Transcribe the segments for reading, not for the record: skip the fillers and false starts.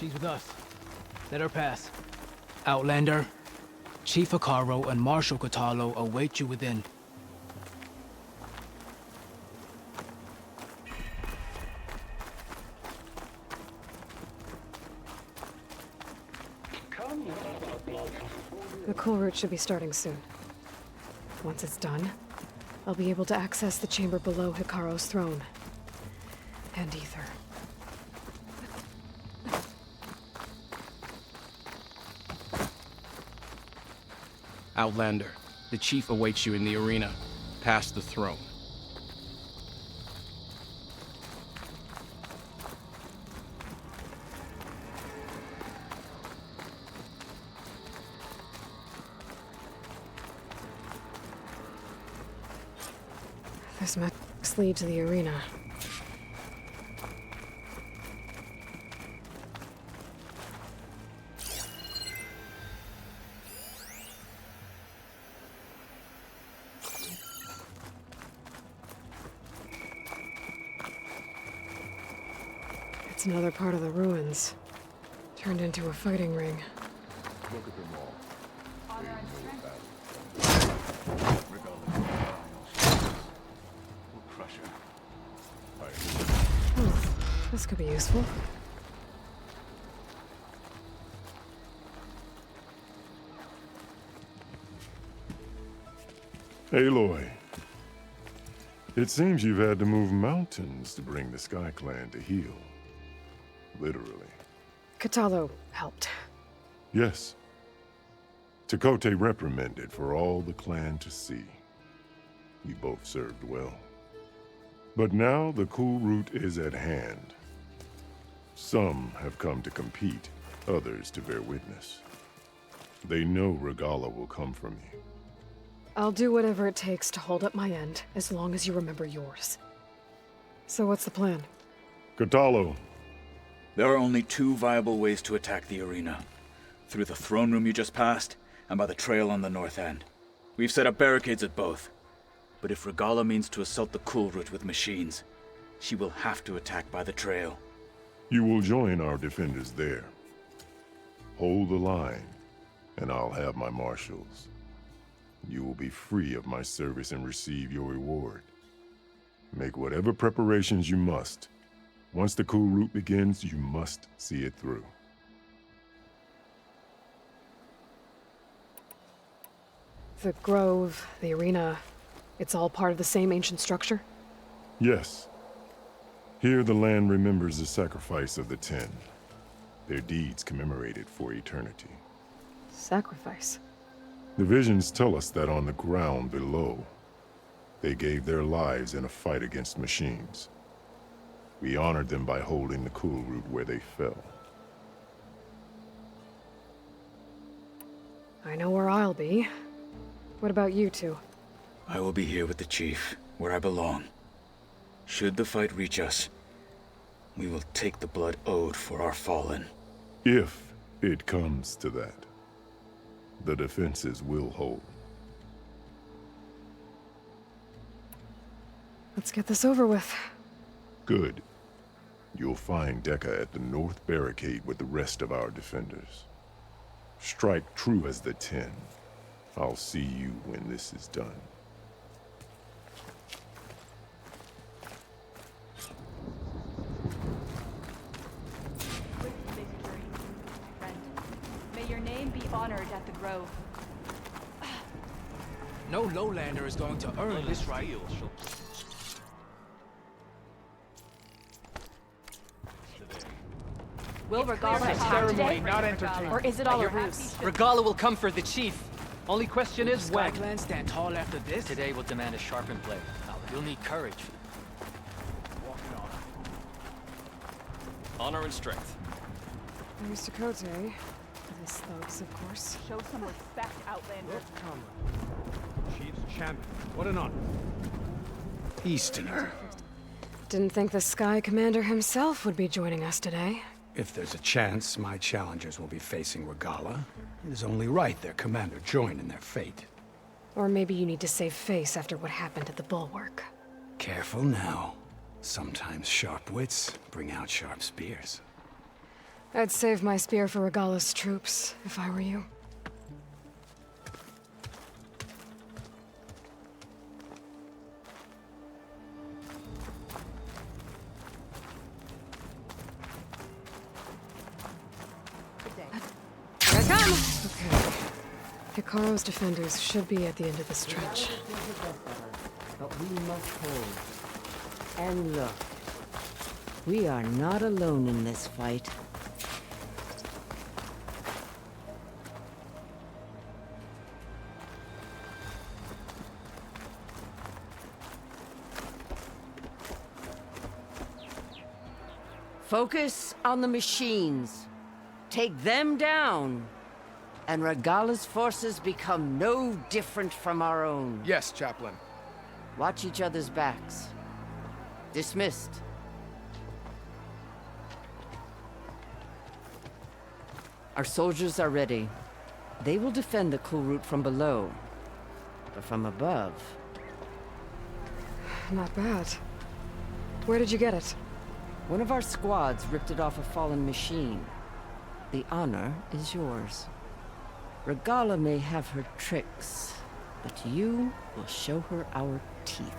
She's with us. Let her pass. Outlander, Chief Hekarro and Marshal Kotallo await you within. The cool route should be starting soon. Once it's done, I'll be able to access the chamber below Hekarro's throne. And Ether. Outlander, the chief awaits you in the arena, past the throne. This must lead to the arena. It's another part of the ruins. Turned into a fighting ring. Look at them all. They know battle. Regardless of values, we'll crush her. This could be useful. Aloy. It seems you've had to move mountains to bring the Sky Clan to heel. Literally. Kotallo helped. Yes. Tekotteh reprimanded for all the clan to see. We both served well. But now the cool route is at hand. Some have come to compete, others to bear witness. They know Regalla will come for me. I'll do whatever it takes to hold up my end, as long as you remember yours. So what's the plan? Kotallo. There are only two viable ways to attack the arena. Through the throne room you just passed, and by the trail on the north end. We've set up barricades at both. But if Regalla means to assault the cool route with machines, she will have to attack by the trail. You will join our defenders there. Hold the line, and I'll have my marshals. You will be free of my service and receive your reward. Make whatever preparations you must. Once the cool route begins, you must see it through. The grove, the arena, it's all part of the same ancient structure? Yes. Here the land remembers the sacrifice of the Ten. Their deeds commemorated for eternity. Sacrifice? The visions tell us that on the ground below, they gave their lives in a fight against machines. We honored them by holding the cool route where they fell. I know where I'll be. What about you two? I will be here with the chief, where I belong. Should the fight reach us, we will take the blood owed for our fallen. If it comes to that, the defenses will hold. Let's get this over with. Good. You'll find Dekka at the north barricade with the rest of our defenders. Strike true as the Ten. I'll see you when this is done. May your name be honored at the Grove. No lowlander is going to earn this right. Will Regalla attack ceremony, today? not entertainment. Or is it all a ruse? Regalla will come for the chief. Only question is when. Skyclan stand tall after this? Today will demand a sharpened blade. You'll need courage. Honor and strength. There's Tekotteh. His thugs, of course. Show some respect, Outlander. Chief's champion. What an honor. Easterner. Didn't think the Sky Commander himself would be joining us today. If there's a chance my challengers will be facing Regalla, it is only right their commander join in their fate. Or maybe you need to save face after what happened at the Bulwark. Careful now. Sometimes sharp wits bring out sharp spears. I'd save my spear for Regala's troops, if I were you. Here I come! Okay. Hikaro's defenders should be at the end of the stretch. But we must hold. And look, we are not alone in this fight. Focus on the machines. Take them down. And Regala's forces become no different from our own. Yes, Chaplain. Watch each other's backs. Dismissed. Our soldiers are ready. They will defend the cool route from below. But from above... Not bad. Where did you get it? One of our squads ripped it off a fallen machine. The honor is yours. Regala may have her tricks, but you will show her our teeth.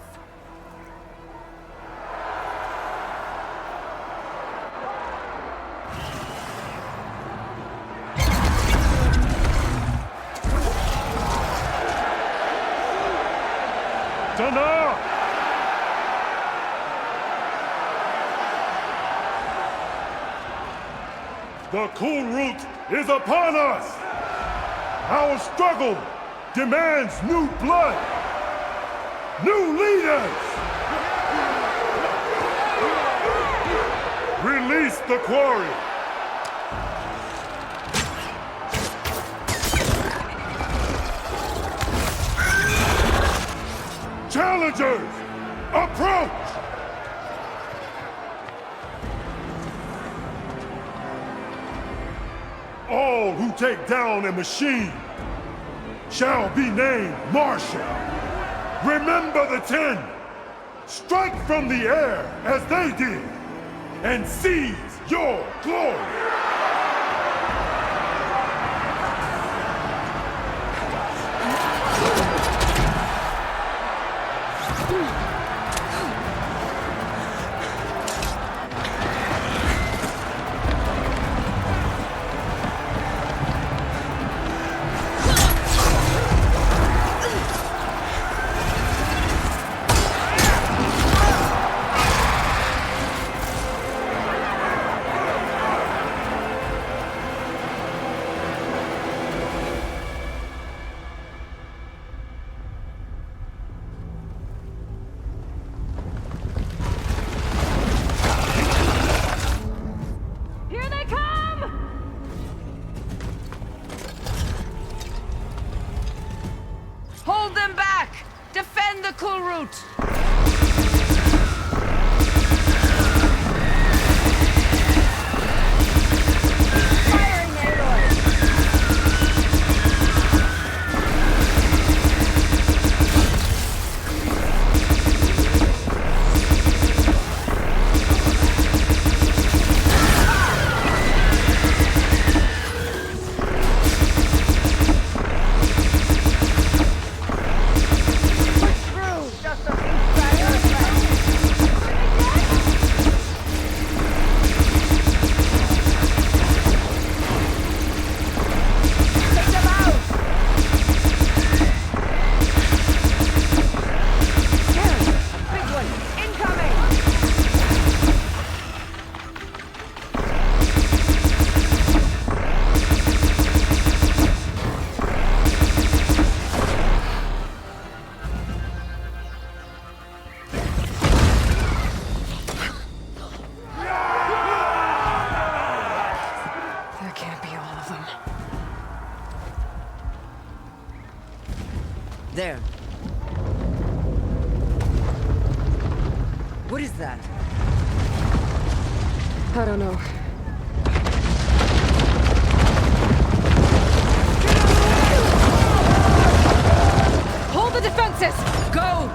Dana! The cool route is upon us! Our struggle demands new blood! New leaders! Release the quarry! Challengers, approach! All who take down a machine shall be named Marshal. Remember the 10. Strike from the air as they did, and seize your glory. Here they come! Hold them back! Defend the cool route! Firing arrows! That can't be all of them. There. What is that? I don't know. Hold the defenses! Go!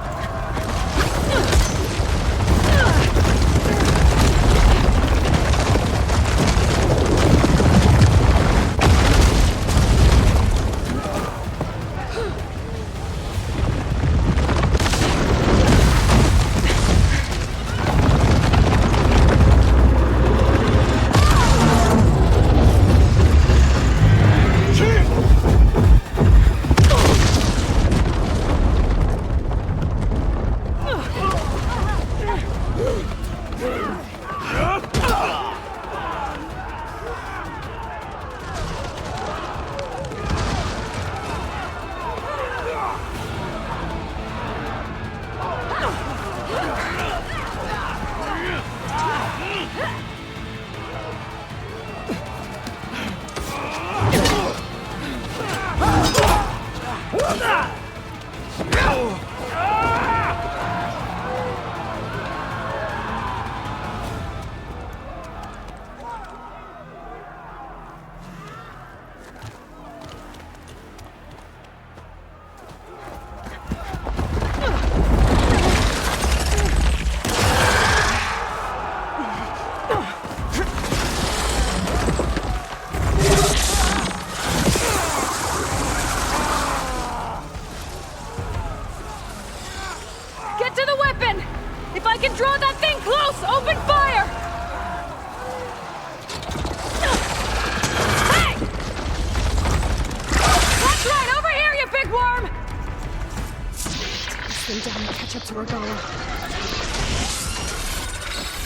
down and catch up to Regala.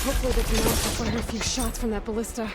Hopefully they can also fire a few shots from that ballista.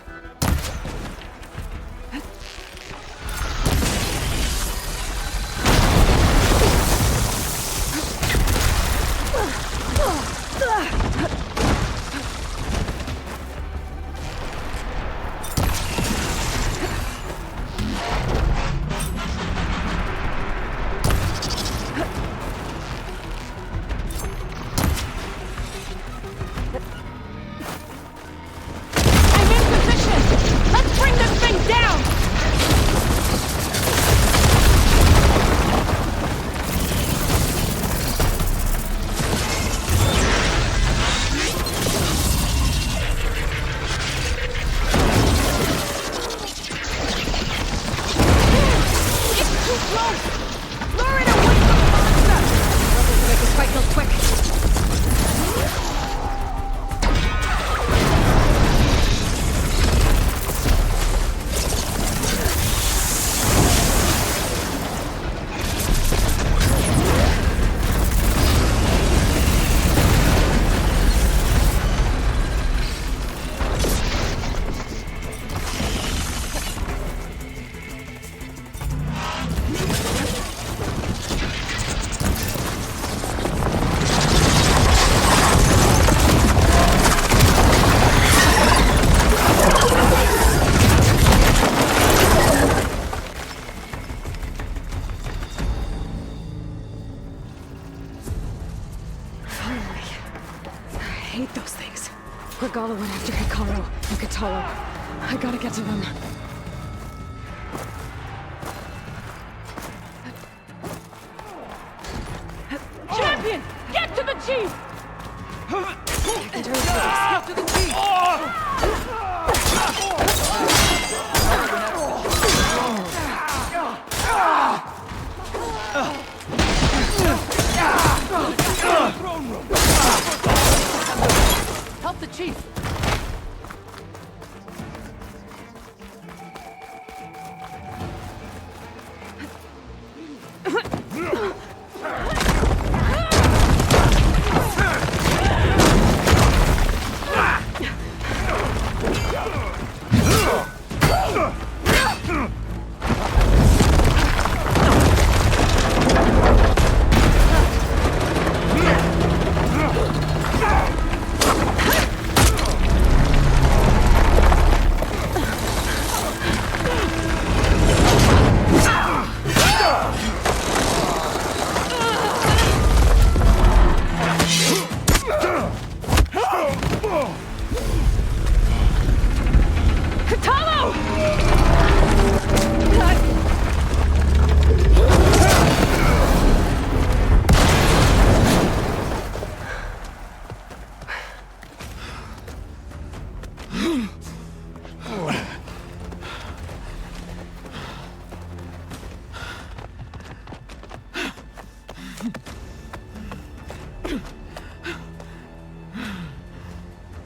Regala went after Hikaru and Kotallo. I gotta get to them. Champion! Get to the chief! Get to the chief! Help the chief!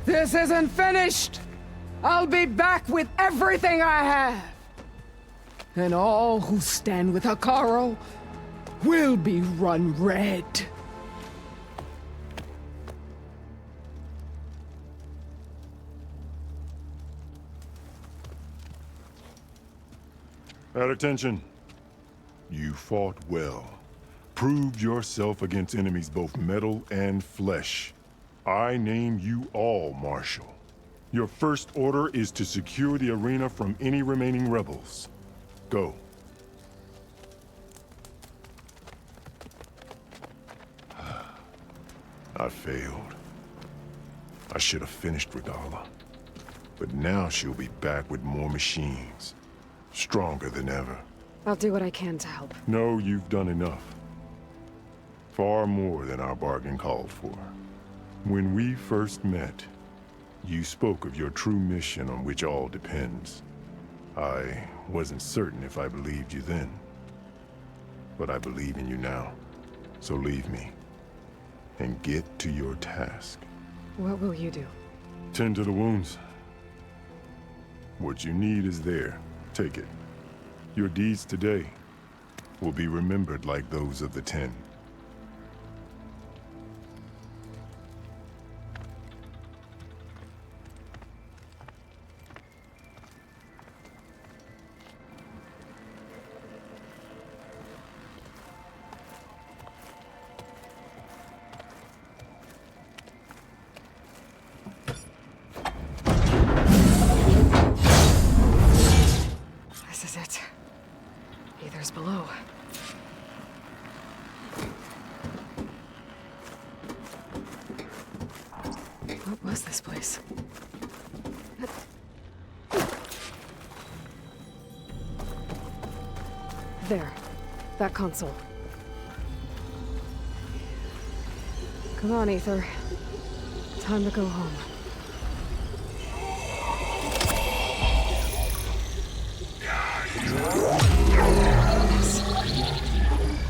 This isn't finished! I'll be back with everything I have! And all who stand with Hikaru will be run red. At attention. You fought well. Proved yourself against enemies both metal and flesh. I name you all Marshal. Your first order is to secure the arena from any remaining rebels. Go. I failed. I should have finished Regala. But now she'll be back with more machines. Stronger than ever. I'll do what I can to help. No, you've done enough. Far more than our bargain called for. When we first met, you spoke of your true mission on which all depends. I wasn't certain if I believed you then. But I believe in you now. So leave me. And get to your task. What will you do? Tend to the wounds. What you need is there. Take it. Your deeds today will be remembered like those of the 10. There. That console. Come on, Aether. Time to go home.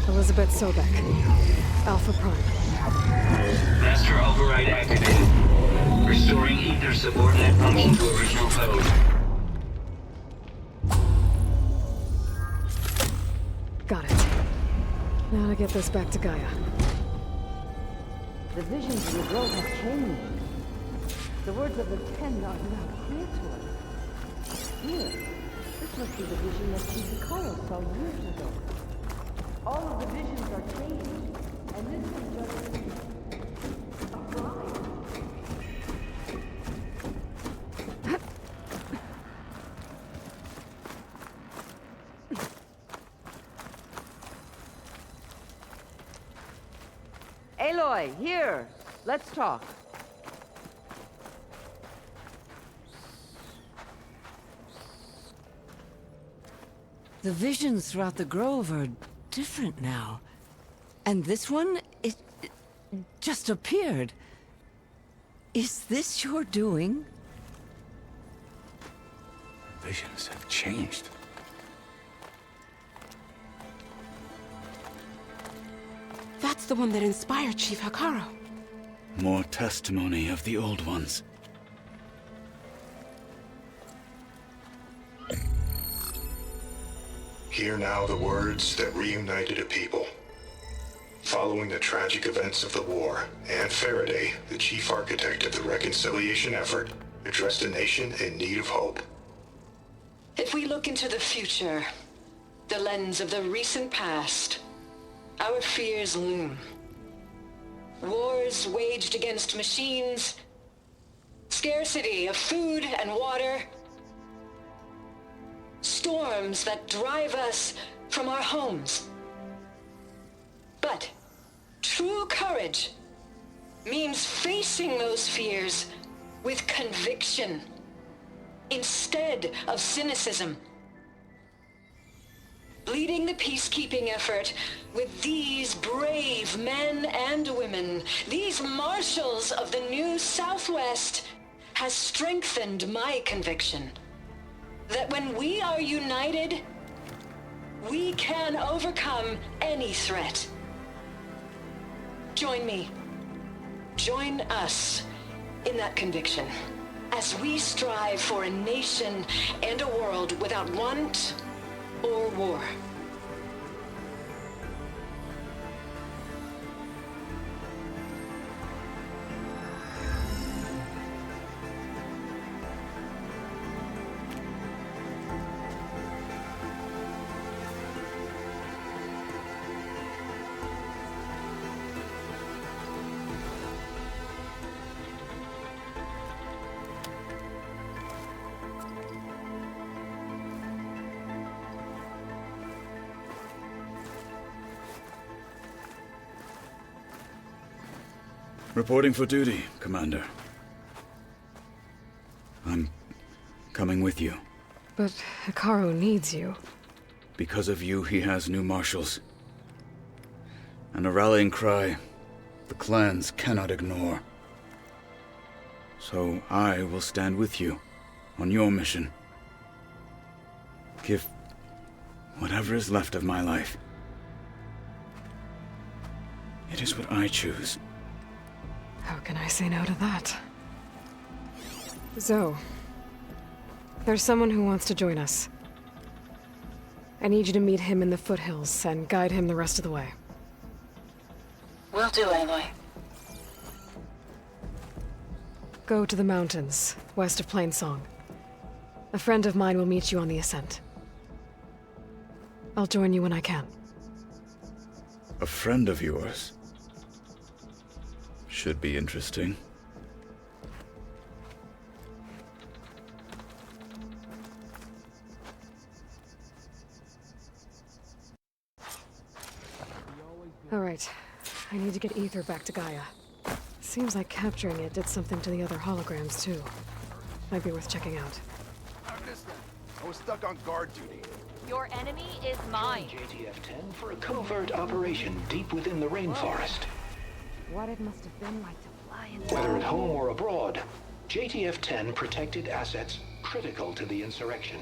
Elizabeth Sobek. Alpha Prime. Master override activated. Restoring Aether subordinate function to original code. Got it. Now to get this back to Gaia. The visions of the grove have changed. The words of the Ten are now clear to us. Here, this must be the vision that Chief Hikaru saw years ago. All of the visions are changed, and this is just a bride. Aloy, here. Let's talk. The visions throughout the grove are different now. And this one, it just appeared. Is this your doing? Visions have changed. That's the one that inspired Chief Hikaru. More testimony of the old ones. Hear now the words that reunited a people. Following the tragic events of the war, Anne Faraday, the chief architect of the reconciliation effort, addressed a nation in need of hope. If we look into the future, the lens of the recent past, our fears loom. Wars waged against machines, scarcity of food and water, storms that drive us from our homes. But true courage means facing those fears with conviction instead of cynicism. Leading the peacekeeping effort with these brave men and women, these marshals of the new Southwest, has strengthened my conviction that when we are united, we can overcome any threat. Join me. Join us in that conviction as we strive for a nation and a world without want or war. Reporting for duty, Commander. I'm coming with you. But Hikaru needs you. Because of you, he has new marshals. And a rallying cry the clans cannot ignore. So I will stand with you on your mission. Give whatever is left of my life. It is what I choose. How can I say no to that? Zoe, there's someone who wants to join us. I need you to meet him in the foothills and guide him the rest of the way. Will do, Aloy. Go to the mountains, west of Plainsong. A friend of mine will meet you on the ascent. I'll join you when I can. A friend of yours? Should be interesting. All right. I need to get Aether back to Gaia. Seems like capturing it did something to the other holograms, too. Might be worth checking out. I was stuck on guard duty. Your enemy is mine. JTF-10 for a covert operation deep within the rainforest. What it must have been like to fly in... Whether at home or abroad, JTF-10 protected assets critical to the insurrection.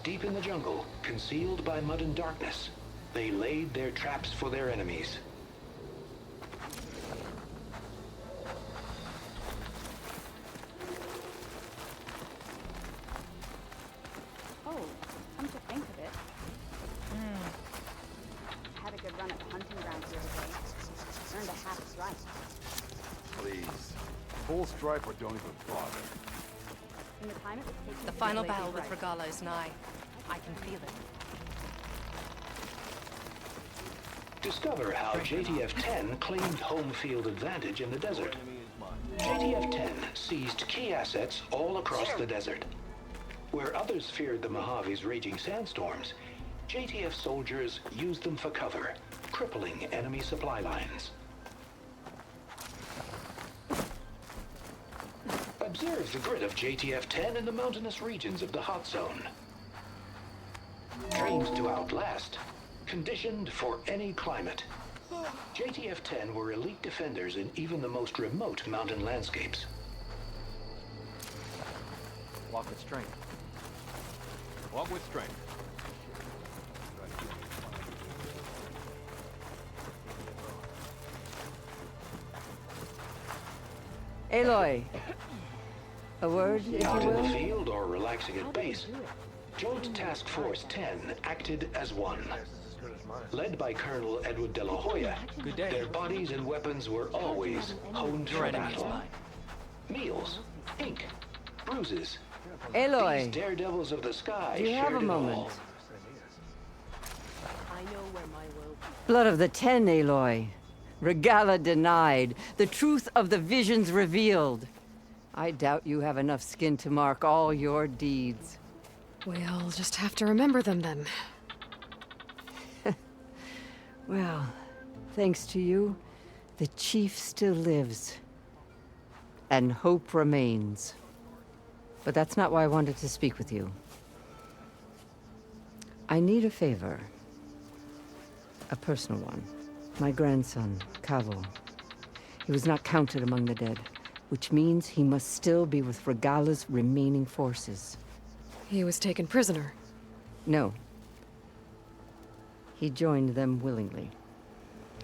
Deep in the jungle, concealed by mud and darkness, they laid their traps for their enemies. Oh, come to think of it. Had a good run at the hunting grounds the other day. Earned a half stripe. Please. Full stripe or don't even bother. In the time it would take The final battle with Regalla is nigh. I can feel it. Discover how JTF-10 claimed home field advantage in the desert. JTF-10 seized key assets all across the desert. Where others feared the Mojave's raging sandstorms, JTF soldiers used them for cover, crippling enemy supply lines. Observe the grit of JTF-10 in the mountainous regions of the hot zone. Trained to outlast, conditioned for any climate. JTF-10 were elite defenders in even the most remote mountain landscapes. Walk with strength. Walk with strength. Aloy. A word, if you Out in the will? field or relaxing at base, Joint Task Force 10 acted as one. Led by Colonel Edward De La Hoya, their bodies and weapons were always honed for battle. Meals, ink, bruises. Aloy. These daredevils of the sky Do you have a shared it moment? all. I know where my will be. Blood of the Ten, Aloy. Regalla denied. The truth of the visions revealed. I doubt you have enough skin to mark all your deeds. We'll just have to remember them then. Well, thanks to you, the Chief still lives. And hope remains. But that's not why I wanted to speak with you. I need a favor. A personal one. My grandson, Kavo. He was not counted among the dead, which means he must still be with Regalla's remaining forces. He was taken prisoner. No. He joined them willingly.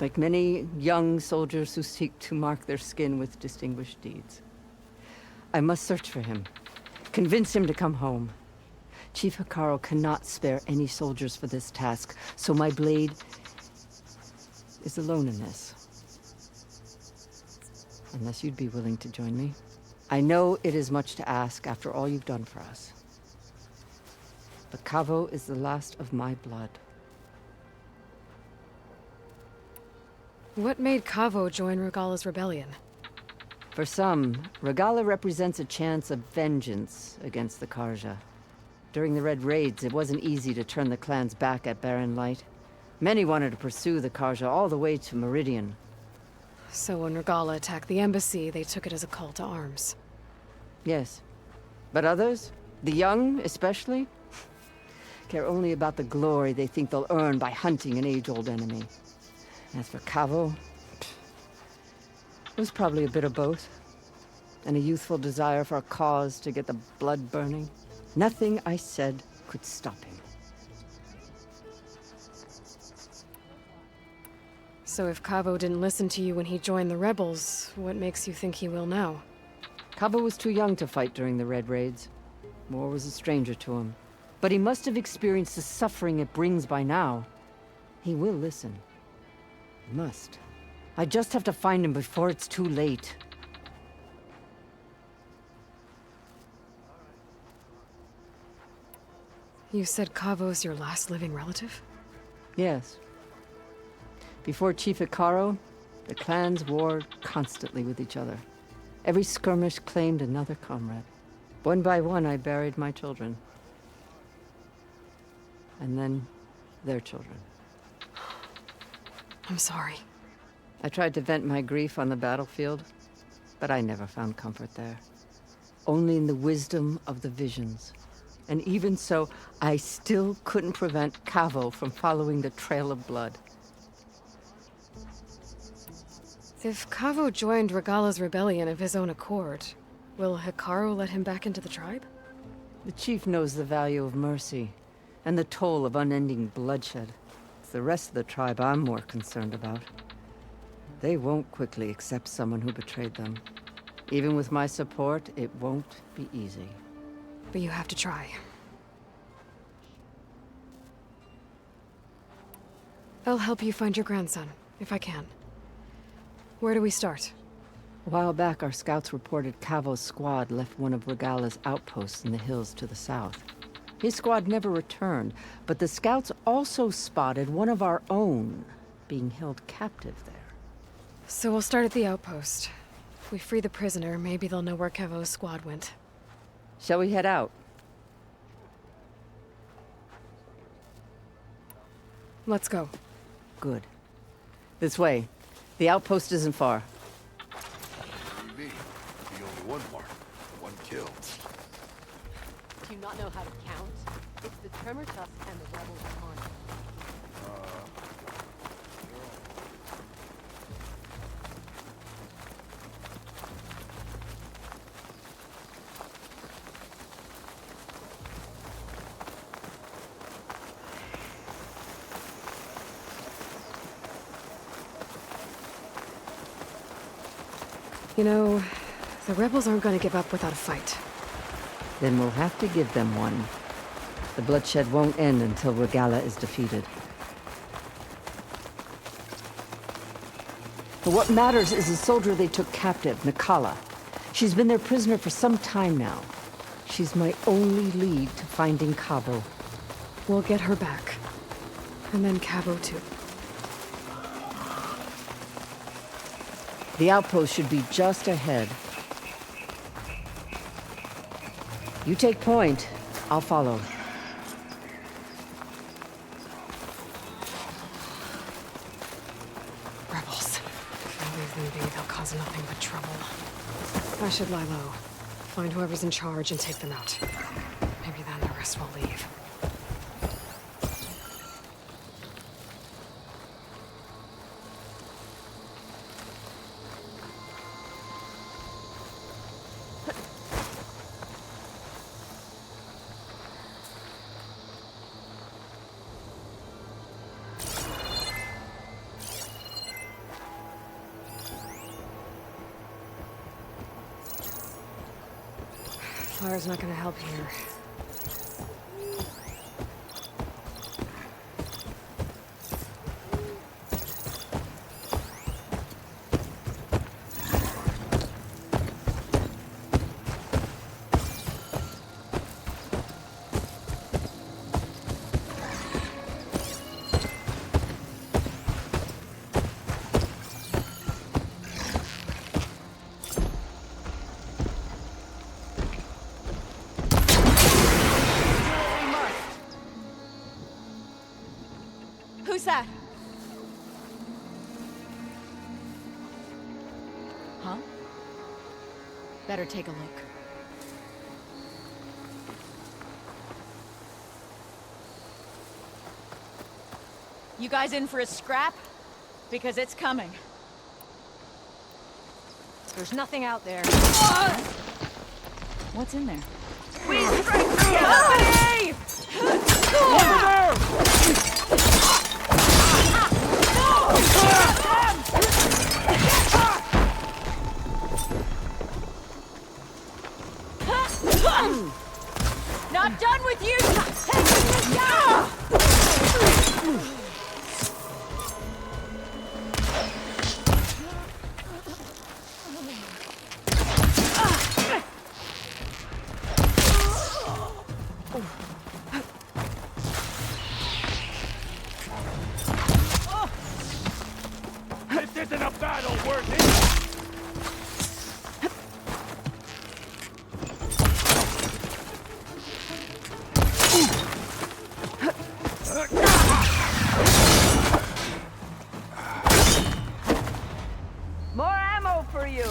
Like many young soldiers who seek to mark their skin with distinguished deeds. I must search for him. Convince him to come home. Chief Hekarro cannot spare any soldiers for this task, so my blade is alone in this. Unless you'd be willing to join me. I know it is much to ask after all you've done for us. But Kavo is the last of my blood. What made Kavo join Regalla's rebellion? For some, Regalla represents a chance of vengeance against the Carja. During the Red Raids, it wasn't easy to turn the clans back at Barren Light. Many wanted to pursue the Carja all the way to Meridian. So when Regalla attacked the embassy, they took it as a call to arms. Yes. But others, the young especially, care only about the glory they think they'll earn by hunting an age-old enemy. As for Kavo, it was probably a bit of both. And a youthful desire for a cause to get the blood burning. Nothing I said could stop him. So if Kavo didn't listen to you when he joined the rebels, what makes you think he will now? Kavo was too young to fight during the Red Raids. War was a stranger to him. But he must have experienced the suffering it brings by now. He will listen. He must. I just have to find him before it's too late. You said Kavo's your last living relative? Yes. Before Chief Hekarro, the clans warred constantly with each other. Every skirmish claimed another comrade. One by one, I buried my children. And then, their children. I'm sorry. I tried to vent my grief on the battlefield, but I never found comfort there. Only in the wisdom of the visions. And even so, I still couldn't prevent Cavo from following the trail of blood. If Cavo joined Regala's rebellion of his own accord, will Hikaru let him back into the tribe? The chief knows the value of mercy, and the toll of unending bloodshed. It's the rest of the tribe I'm more concerned about. They won't quickly accept someone who betrayed them. Even with my support, it won't be easy. But you have to try. I'll help you find your grandson, if I can. Where do we start? A while back, our scouts reported Cavo's squad left one of Regala's outposts in the hills to the south. His squad never returned, but the scouts also spotted one of our own being held captive there. So we'll start at the outpost. If we free the prisoner, maybe they'll know where Cavo's squad went. Shall we head out? Let's go. Good. This way. The outpost isn't far. Me, the only one marked, one kill. Do you not know how to count? It's the Tremor Tusk and the rebels on it. You know, the rebels aren't going to give up without a fight. Then we'll have to give them one. The bloodshed won't end until Regala is defeated. But what matters is the soldier they took captive, Nikala. She's been their prisoner for some time now. She's my only lead to finding Cavo. We'll get her back. And then Cavo too. The outpost should be just ahead. You take point. I'll follow. Rebels. If I leave them be, they'll cause nothing but trouble. I should lie low. Find whoever's in charge and take them out. Maybe then the rest will leave. Fire's not gonna help here. Who's that? Huh? Better take a look. You guys in for a scrap? Because it's coming. There's nothing out there. What's in there? We strike the company! Over there! Not done with you! This isn't a battle worth it! More ammo for you!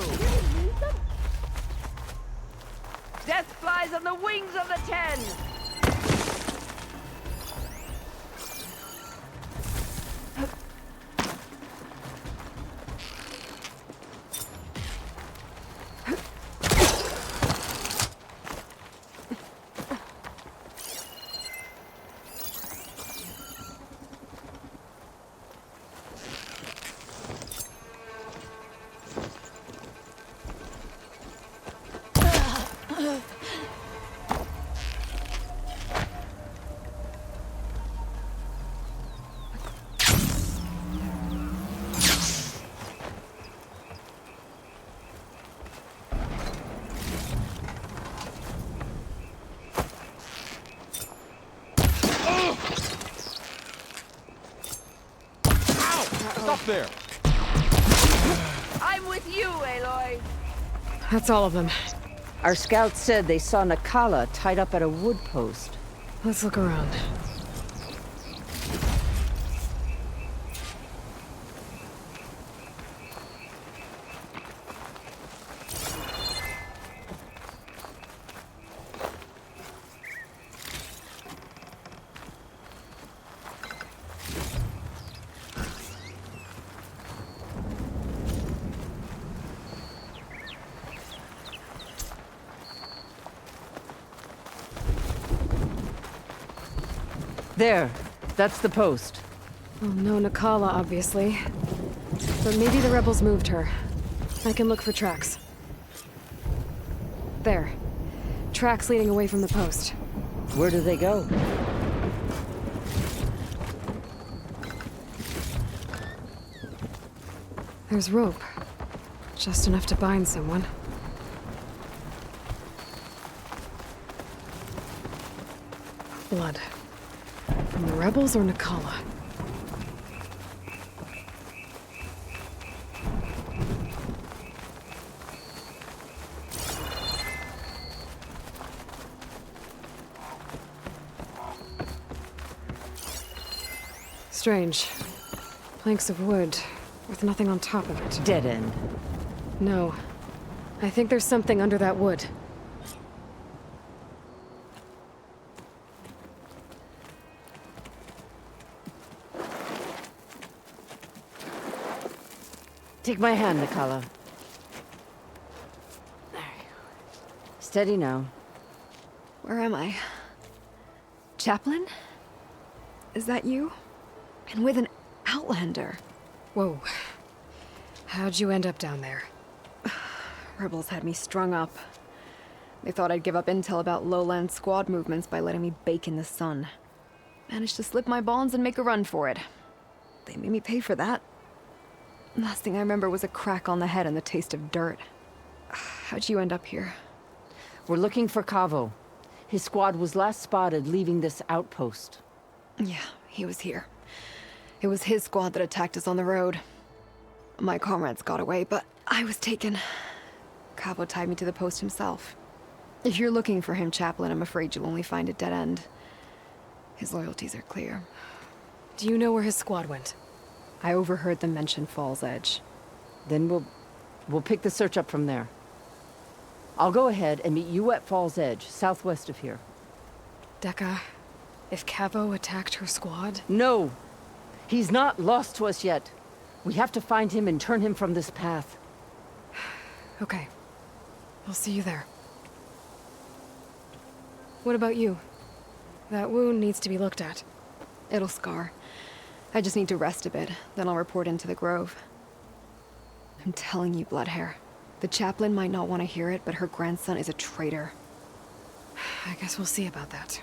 Death flies on the wings of the 10! there. I'm with you, Aloy. That's all of them. Our scouts said they saw Nakala tied up at a wood post. Let's look around. There. That's the post. Well, no Nakala, obviously. But maybe the rebels moved her. I can look for tracks. There. Tracks leading away from the post. Where do they go? There's rope. Just enough to bind someone. Blood. From the rebels or Nakala? Strange. Planks of wood, with nothing on top of it. Dead end. No. I think there's something under that wood. Take my hand, Nakala. There you go. Steady now. Where am I? Chaplain? Is that you? And with an Outlander. Whoa. How'd you end up down there? Rebels had me strung up. They thought I'd give up intel about lowland squad movements by letting me bake in the sun. Managed to slip my bonds and make a run for it. They made me pay for that. Last thing I remember was a crack on the head and the taste of dirt. How'd you end up here? We're looking for Kavo. His squad was last spotted leaving this outpost. Yeah, he was here. It was his squad that attacked us on the road. My comrades got away, but I was taken. Kavo tied me to the post himself. If you're looking for him, Chaplain, I'm afraid you'll only find a dead end. His loyalties are clear. Do you know where his squad went? I overheard them mention Fall's Edge. Then we'll pick the search up from there. I'll go ahead and meet you at Fall's Edge, southwest of here. Dekka, if Kavo attacked her squad? No! He's not lost to us yet. We have to find him and turn him from this path. Okay. I'll see you there. What about you? That wound needs to be looked at. It'll scar. I just need to rest a bit, then I'll report into the Grove. I'm telling you, Bloodhair. The chaplain might not want to hear it, but her grandson is a traitor. I guess we'll see about that.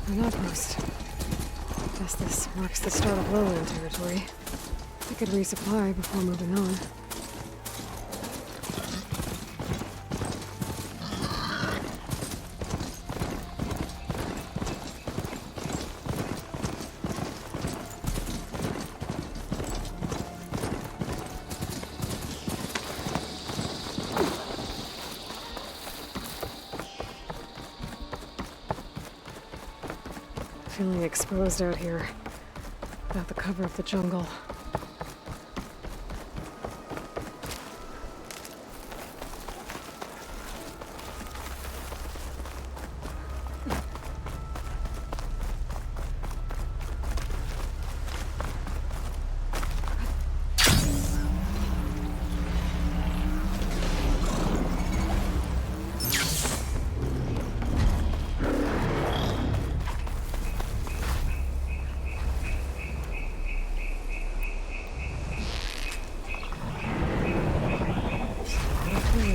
An outpost. Guess this marks the start of lowland territory. I could resupply before moving on. Feeling exposed out here, without the cover of the jungle.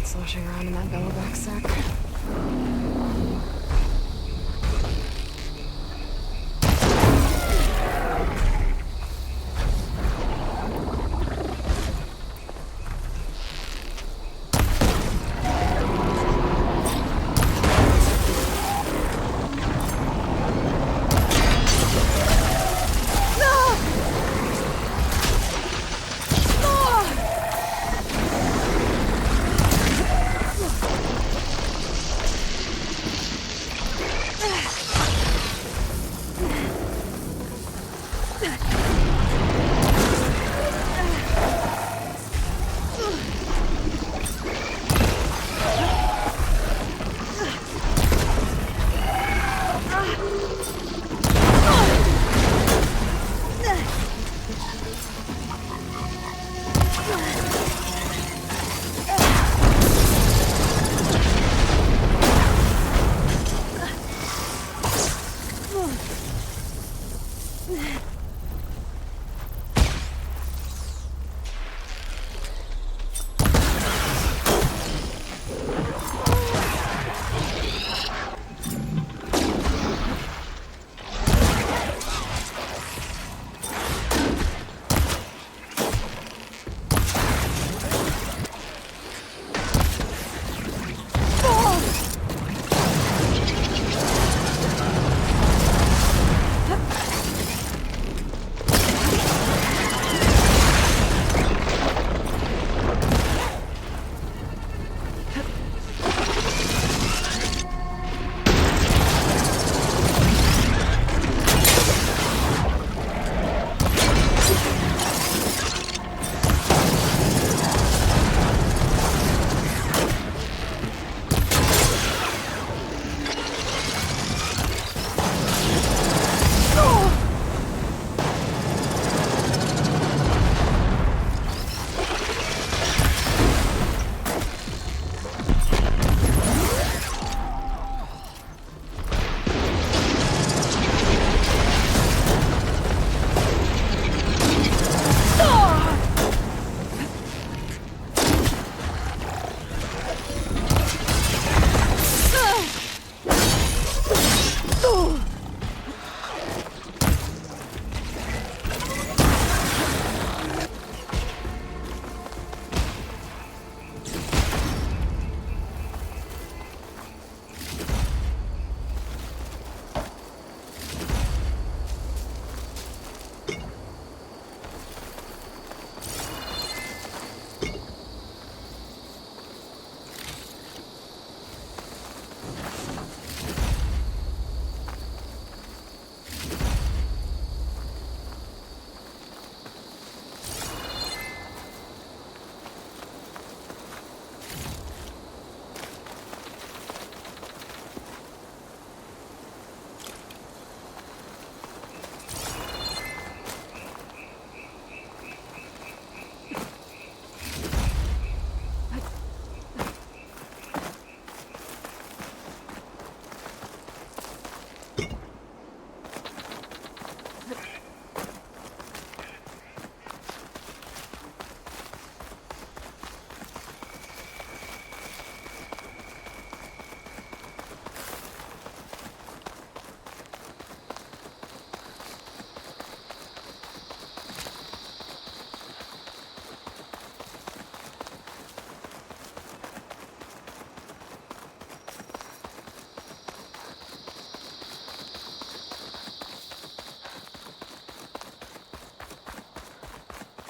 Sloshing around in that belloback sack.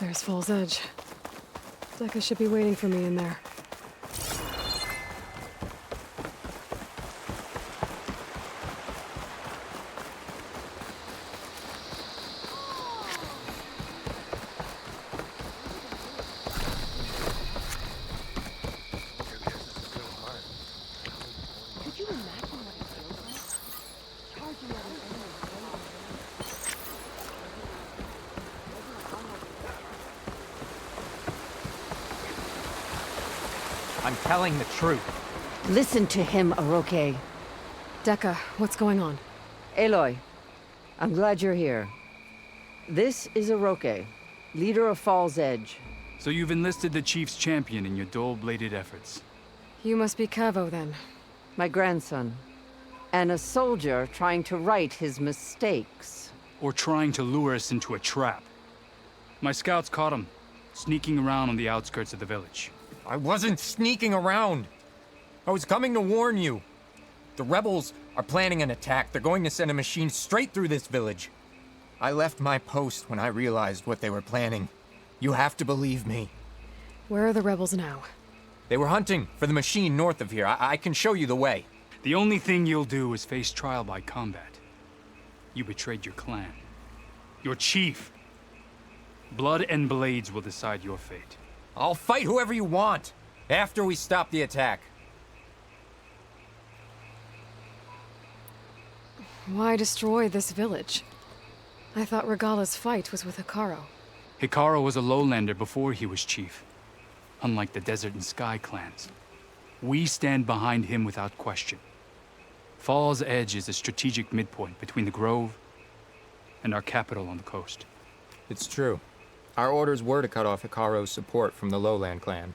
There's Fall's Edge. Decca should be waiting for me in there. Could you imagine what it feels like? Charging at an enemy. I'm telling the truth. Listen to him, Aroke. Decca, what's going on? Aloy, I'm glad you're here. This is Aroke, leader of Fall's Edge. So you've enlisted the Chief's champion in your dull-bladed efforts. You must be Cavo, then. My grandson. And a soldier trying to right his mistakes. Or trying to lure us into a trap. My scouts caught him, sneaking around on the outskirts of the village. I wasn't sneaking around. I was coming to warn you. The rebels are planning an attack. They're going to send a machine straight through this village. I left my post when I realized what they were planning. You have to believe me. Where are the rebels now? They were hunting for the machine north of here. I can show you the way. The only thing you'll do is face trial by combat. You betrayed your clan. Your chief. Blood and blades will decide your fate. I'll fight whoever you want, after we stop the attack. Why destroy this village? I thought Regala's fight was with Hekarro. Hekarro was a lowlander before he was chief. Unlike the Desert and Sky clans. We stand behind him without question. Fall's Edge is a strategic midpoint between the Grove and our capital on the coast. It's true. Our orders were to cut off Hekarro's support from the Lowland clan.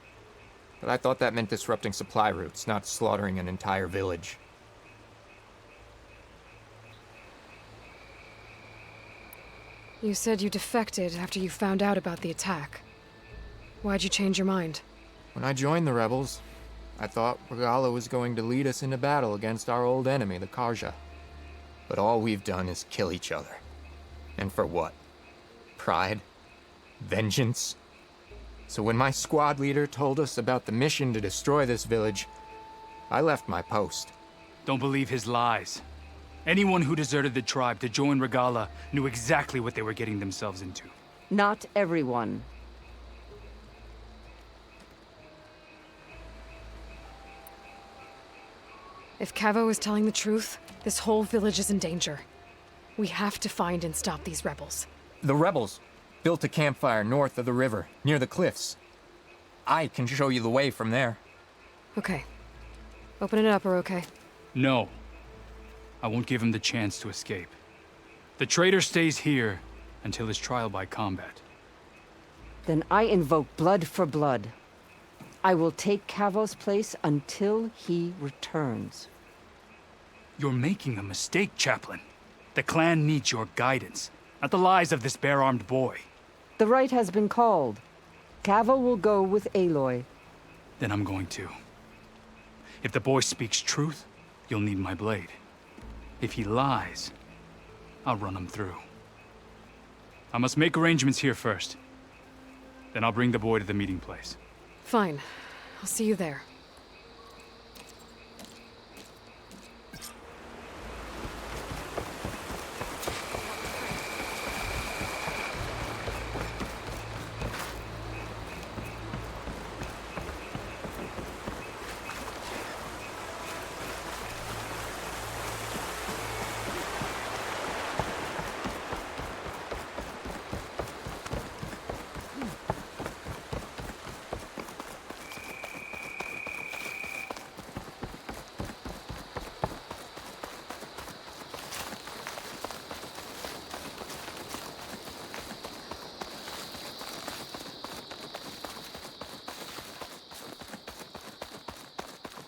But I thought that meant disrupting supply routes, not slaughtering an entire village. You said you defected after you found out about the attack. Why'd you change your mind? When I joined the rebels, I thought Regala was going to lead us into battle against our old enemy, the Carja. But all we've done is kill each other. And for what? Pride? Vengeance? So when my squad leader told us about the mission to destroy this village, I left my post. Don't believe his lies. Anyone who deserted the tribe to join Regala knew exactly what they were getting themselves into. Not everyone. If Cavo is telling the truth, this whole village is in danger. We have to find and stop these rebels. The rebels built a campfire north of the river, near the cliffs. I can show you the way from there. Okay. Open it up, Aroke. No. I won't give him the chance to escape. The traitor stays here until his trial by combat. Then I invoke blood for blood. I will take Cavo's place until he returns. You're making a mistake, Chaplain. The clan needs your guidance, not the lies of this bare-armed boy. The right has been called. Cavo will go with Aloy. Then I'm going to. If the boy speaks truth, you'll need my blade. If he lies, I'll run him through. I must make arrangements here first. Then I'll bring the boy to the meeting place. Fine. I'll see you there.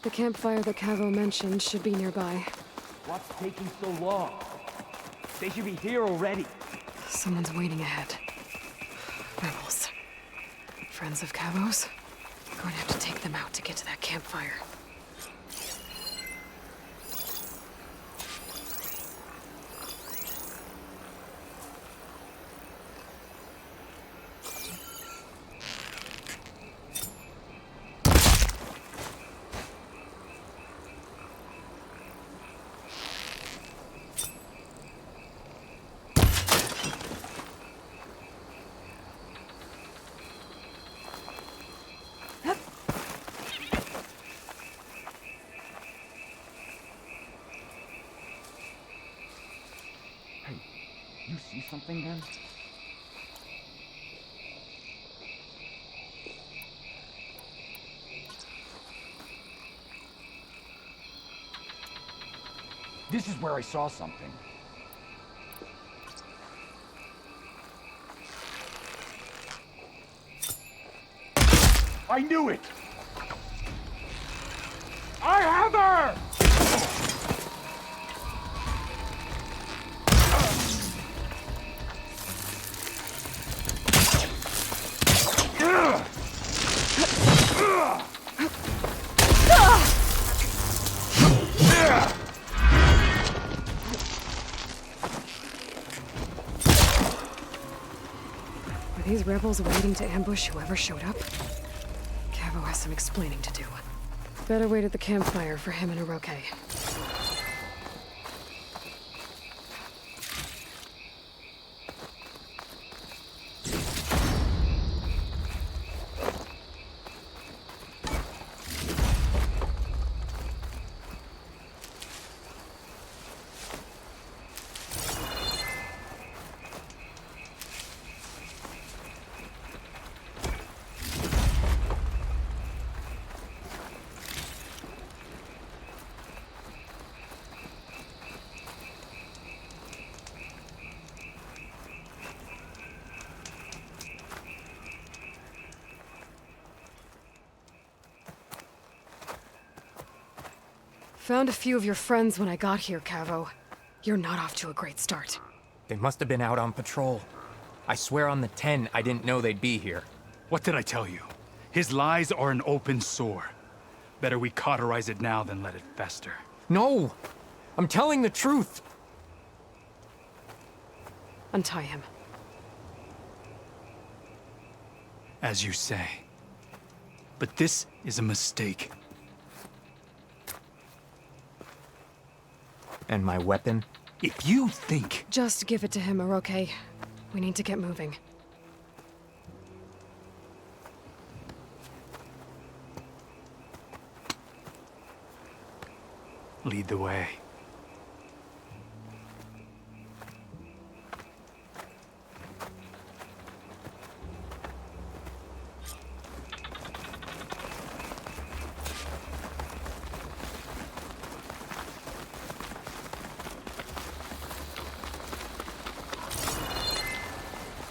The campfire that Cavo mentioned should be nearby. What's taking so long? They should be here already. Someone's waiting ahead. Rebels. Friends of Cavo's? Going to have to take them out to get to that campfire. You see something then? This is where I saw something. I knew it! I have her! Were these rebels waiting to ambush whoever showed up? Cavo has some explaining to do. Better wait at the campfire for him and Oroke. Found a few of your friends when I got here, Cavo. You're not off to a great start. They must have been out on patrol. I swear on the 10, I didn't know they'd be here. What did I tell you? His lies are an open sore. Better we cauterize it now than let it fester. No! I'm telling the truth! Untie him. As you say. But this is a mistake. And my weapon? If you think... Just give it to him, Oroke. We need to get moving. Lead the way.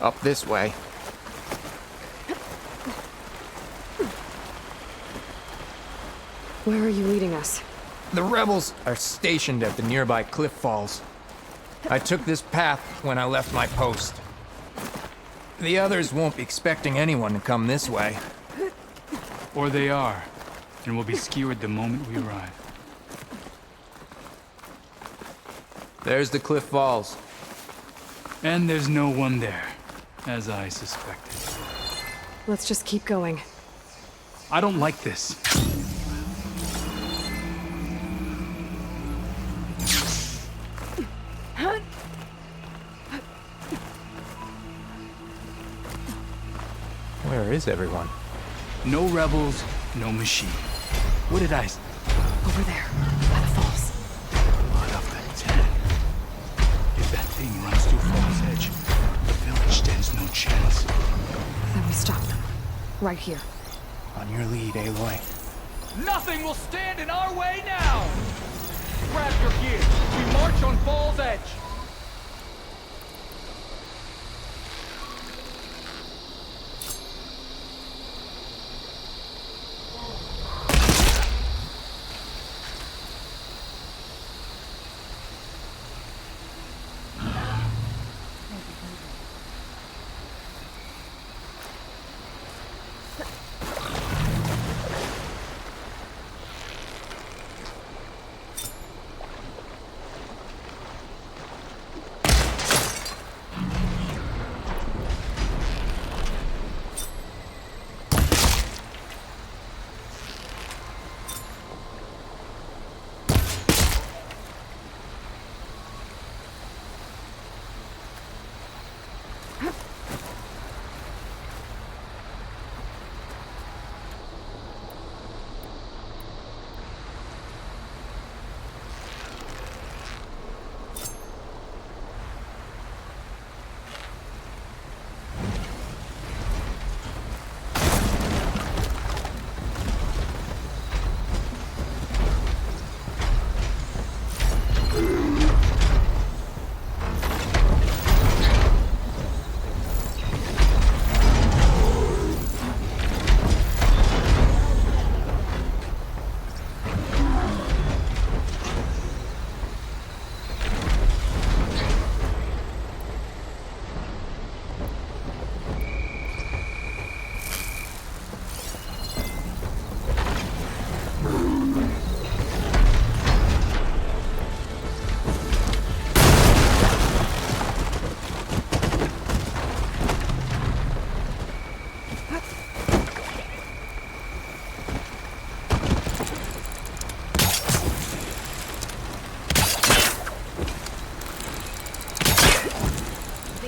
Up this way. Where are you leading us? The rebels are stationed at the nearby cliff falls. I took this path when I left my post. The others won't be expecting anyone to come this way. Or they are, and will be skewered the moment we arrive. There's the cliff falls. And there's no one there, as I suspected. Let's just keep going. I don't like this. Where is everyone? No rebels, no machine. What did I... Over there, by the falls. Blood of the 10. If that thing runs through Fall's Edge, the village stands no chance. Then we stop them. Right here. On your lead, Aloy. Nothing will stand in our way now! Grab your gear. We march on Fall's Edge.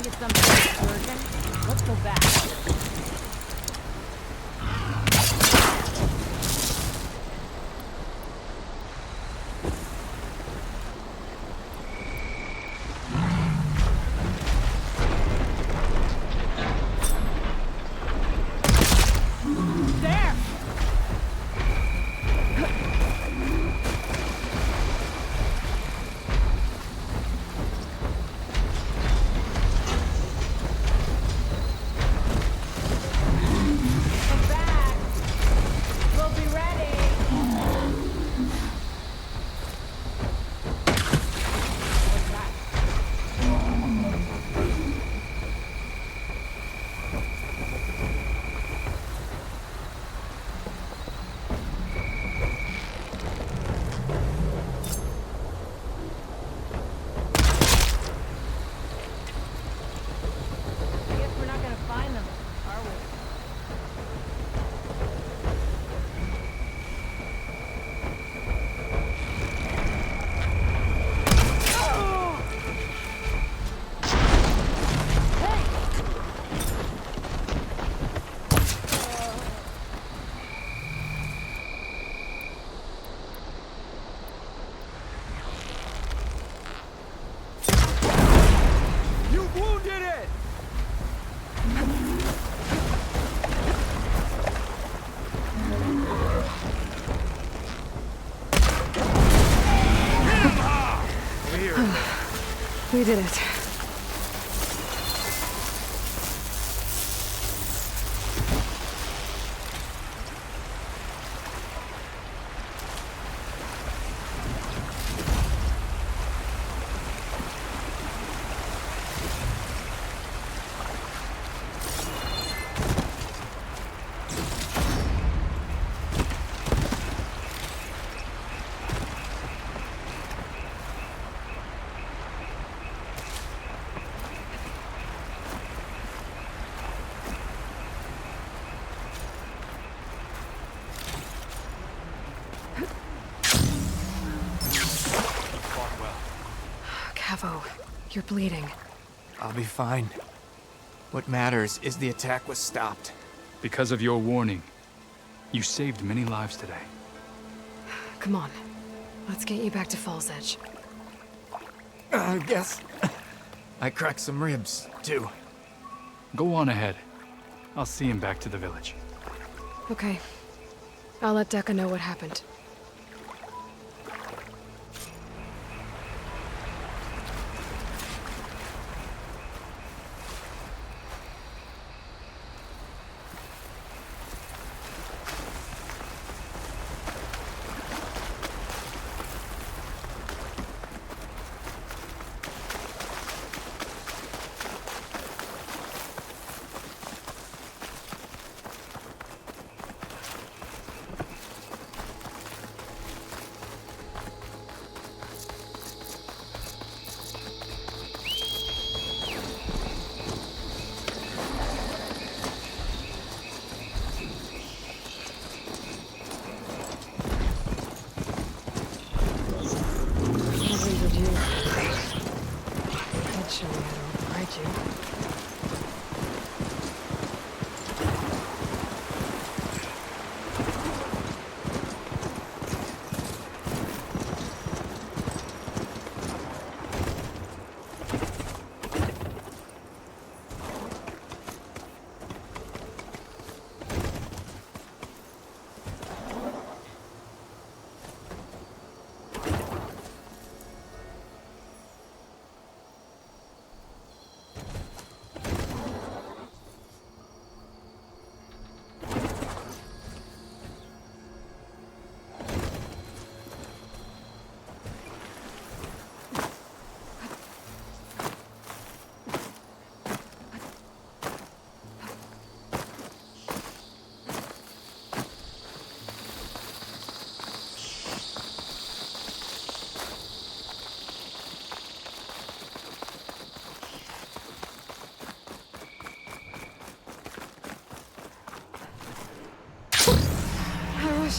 think it's some version? Let's go back. We did it. Cavo, you're bleeding. I'll be fine. What matters is the attack was stopped. Because of your warning, you saved many lives today. Come on. Let's get you back to Falls Edge. I guess I cracked some ribs, too. Go on ahead. I'll see him back to the village. Okay. I'll let Dekka know what happened.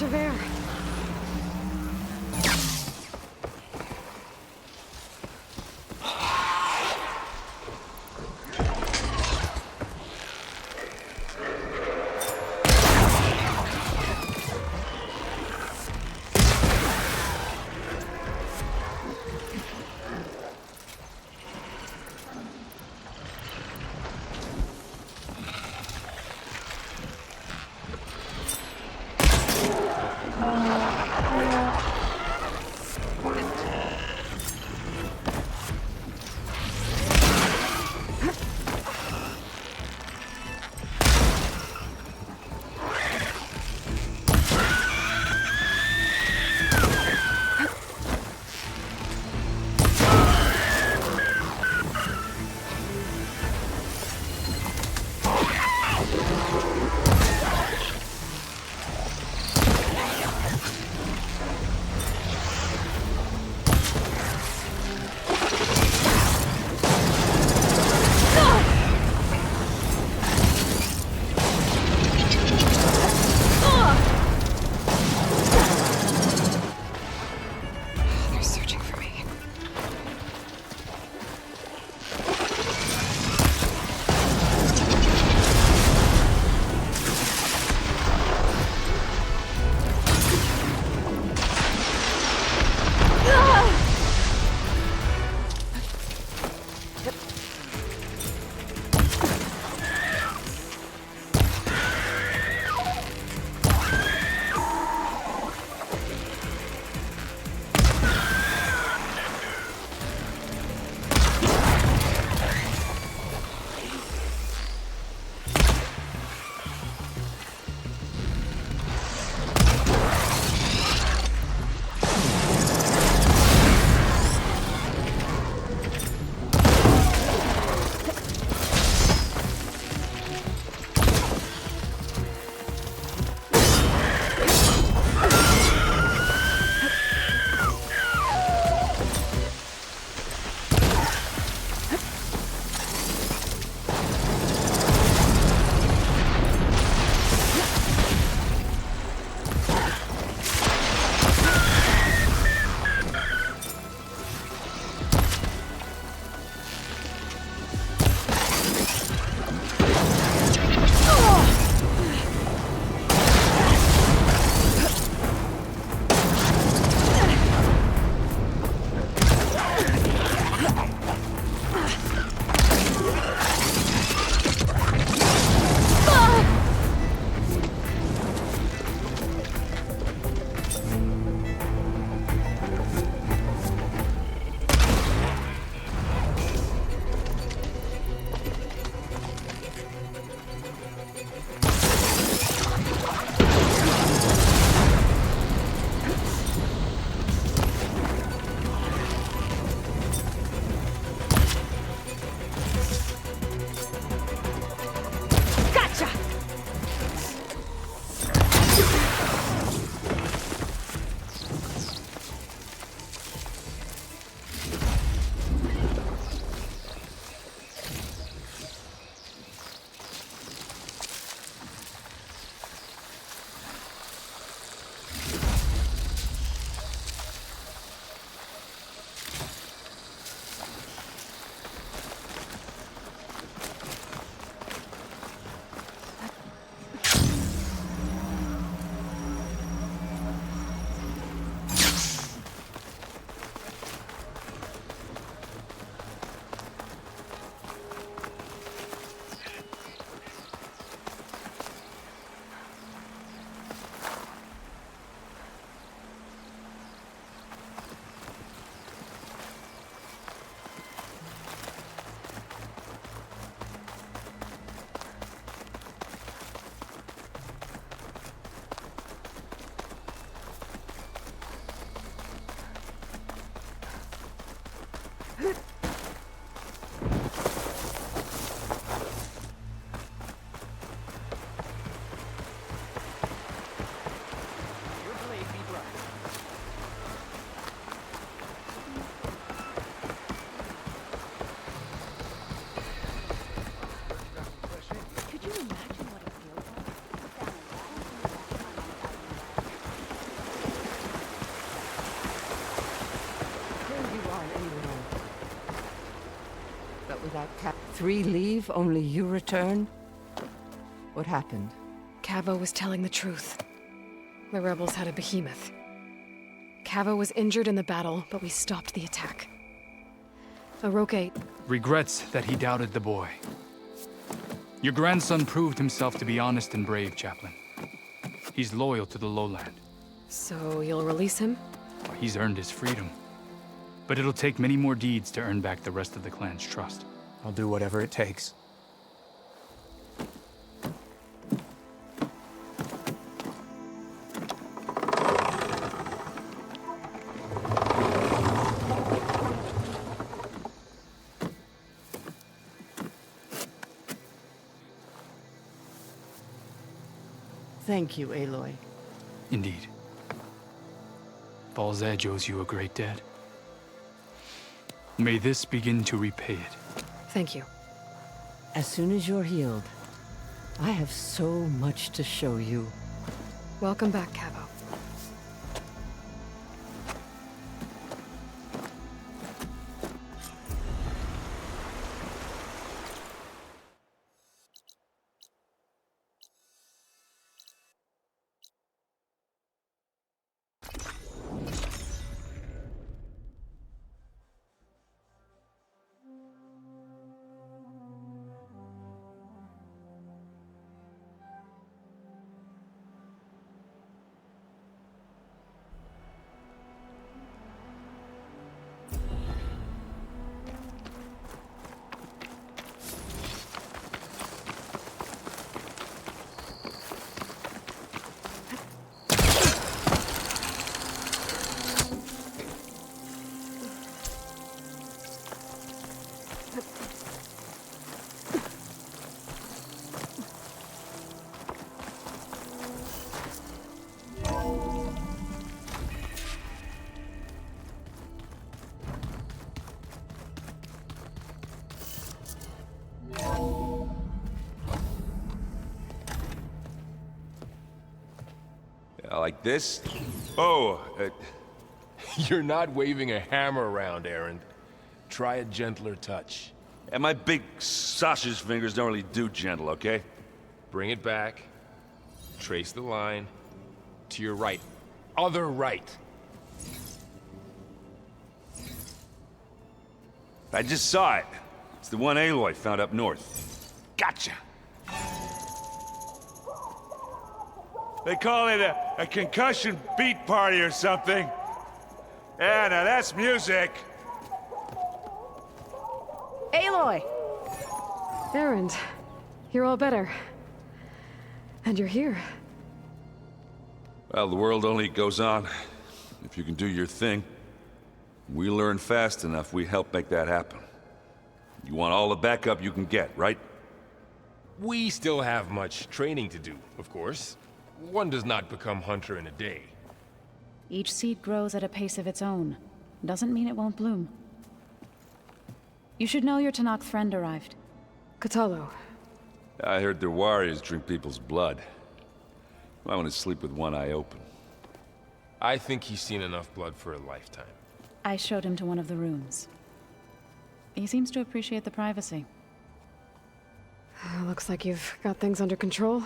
Javert. that, Cap? 3 leave, only you return? What happened? Cavo was telling the truth. The rebels had a behemoth. Cavo was injured in the battle, but we stopped the attack. Aroke... Regrets that he doubted the boy. Your grandson proved himself to be honest and brave, Chaplain. He's loyal to the lowland. So you'll release him? He's earned his freedom. But it'll take many more deeds to earn back the rest of the clan's trust. I'll do whatever it takes. Thank you, Aloy. Indeed. Falls Edge owes you a great debt. May this begin to repay it. Thank you. As soon as you're healed, I have so much to show you. Welcome back, Cavo. Like this? Oh, you're not waving a hammer around, Erend. Try a gentler touch. And my big sausage fingers don't really do gentle, okay? Bring it back. Trace the line. To your right. Other right. I just saw it. It's the one Aloy found up north. Gotcha! They call it a concussion beat party or something. Yeah, now that's music. Aloy! Erend, you're all better. And you're here. Well, the world only goes on if you can do your thing. We learn fast enough, we help make that happen. You want all the backup you can get, right? We still have much training to do, of course. One does not become hunter in a day. Each seed grows at a pace of its own. Doesn't mean it won't bloom. You should know your Tanakh friend arrived. Kotallo. I heard their warriors drink people's blood. I want to sleep with one eye open. I think he's seen enough blood for a lifetime. I showed him to one of the rooms. He seems to appreciate the privacy. Looks like you've got things under control.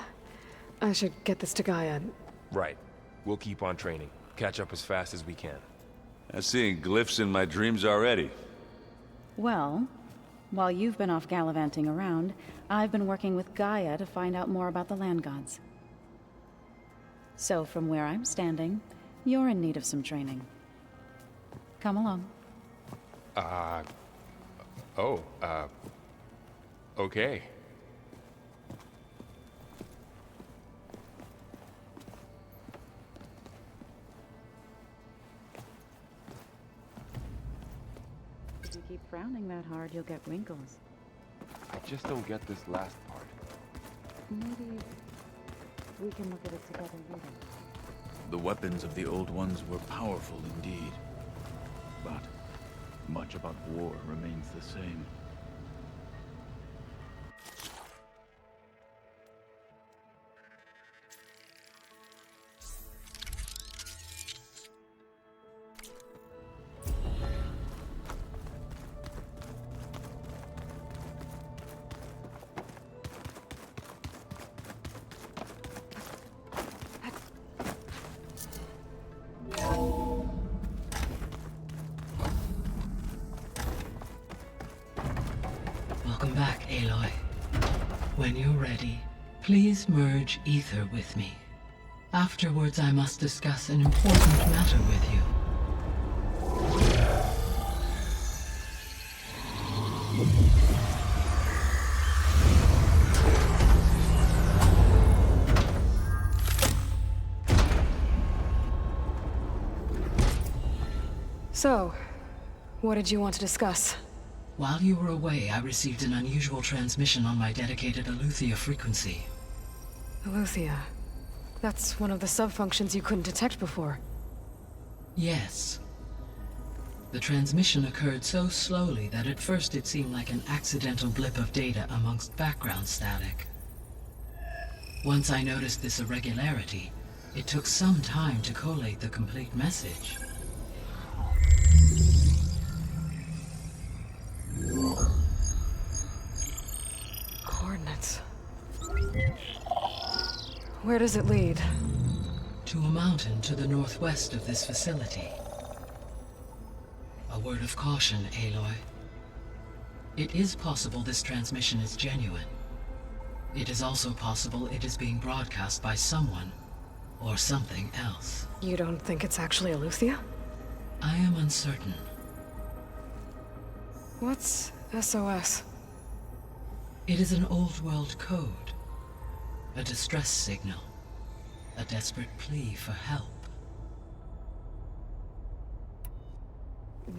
I should get this to Gaia. Right. We'll keep on training. Catch up as fast as we can. I'm seeing glyphs in my dreams already. Well, while you've been off gallivanting around, I've been working with Gaia to find out more about the land gods. So from where I'm standing, you're in need of some training. Come along. Okay. If you keep frowning that hard, you'll get wrinkles. I just don't get this last part. Maybe we can look at it together later. The weapons of the Old Ones were powerful indeed. But much about war remains the same. Welcome back, Aloy. When you're ready, please merge ether with me. Afterwards, I must discuss an important matter with you. So, what did you want to discuss? While you were away, I received an unusual transmission on my dedicated Eleuthia frequency. Eleuthia. That's one of the sub-functions you couldn't detect before. Yes. The transmission occurred so slowly that at first it seemed like an accidental blip of data amongst background static. Once I noticed this irregularity, it took some time to collate the complete message. Coordinates. Where does it lead? To a mountain to the northwest of this facility. A word of caution, Aloy. It is possible this transmission is genuine. It is also possible it is being broadcast by someone or something else. You don't think it's actually Eleuthia? I am uncertain. What's SOS? It is an old world code. A distress signal. A desperate plea for help.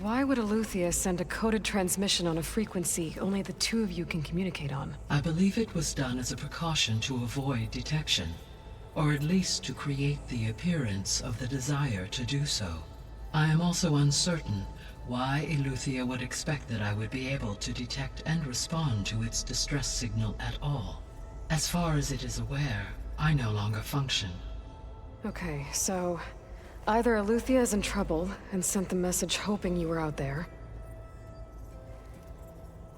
Why would Eleuthia send a coded transmission on a frequency only the two of you can communicate on? I believe it was done as a precaution to avoid detection, or at least to create the appearance of the desire to do so. I am also uncertain why Eleuthia would expect that I would be able to detect and respond to its distress signal at all. As far as it is aware, I no longer function. Okay, so either Eleuthia is in trouble and sent the message hoping you were out there,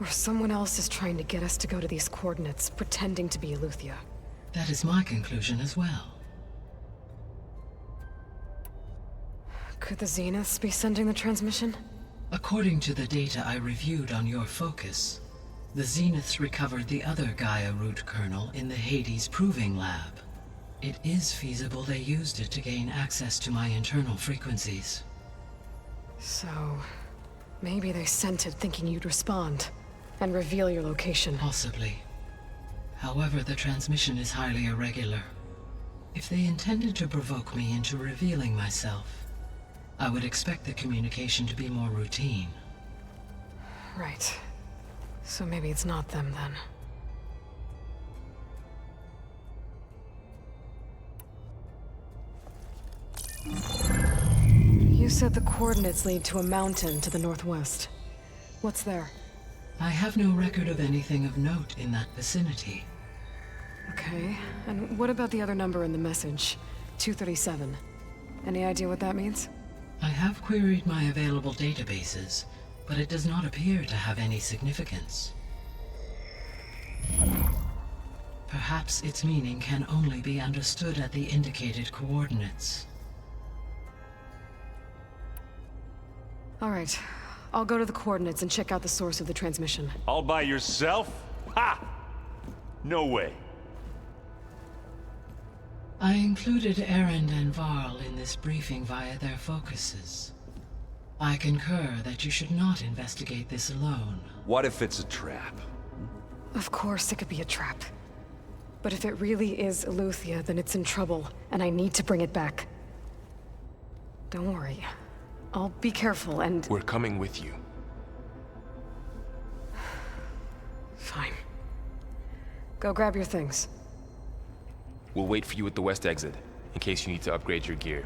or someone else is trying to get us to go to these coordinates, pretending to be Eleuthia. That is my conclusion as well. Could the Zeniths be sending the transmission? According to the data I reviewed on your focus, the Zeniths recovered the other Gaia root kernel in the Hades Proving Lab. It is feasible they used it to gain access to my internal frequencies. So, maybe they sent it thinking you'd respond and reveal your location. Possibly. However, the transmission is highly irregular. If they intended to provoke me into revealing myself, I would expect the communication to be more routine. Right. So maybe it's not them then. You said the coordinates lead to a mountain to the northwest. What's there? I have no record of anything of note in that vicinity. Okay, and what about the other number in the message? 237. Any idea what that means? I have queried my available databases, but it does not appear to have any significance. Perhaps its meaning can only be understood at the indicated coordinates. All right, I'll go to the coordinates and check out the source of the transmission. All by yourself? Ha! No way. I included Erend and Varl in this briefing via their focuses. I concur that you should not investigate this alone. What if it's a trap? Of course it could be a trap. But if it really is Eleuthia, then it's in trouble, and I need to bring it back. Don't worry. I'll be careful and... We're coming with you. Fine. Go grab your things. We'll wait for you at the west exit, in case you need to upgrade your gear.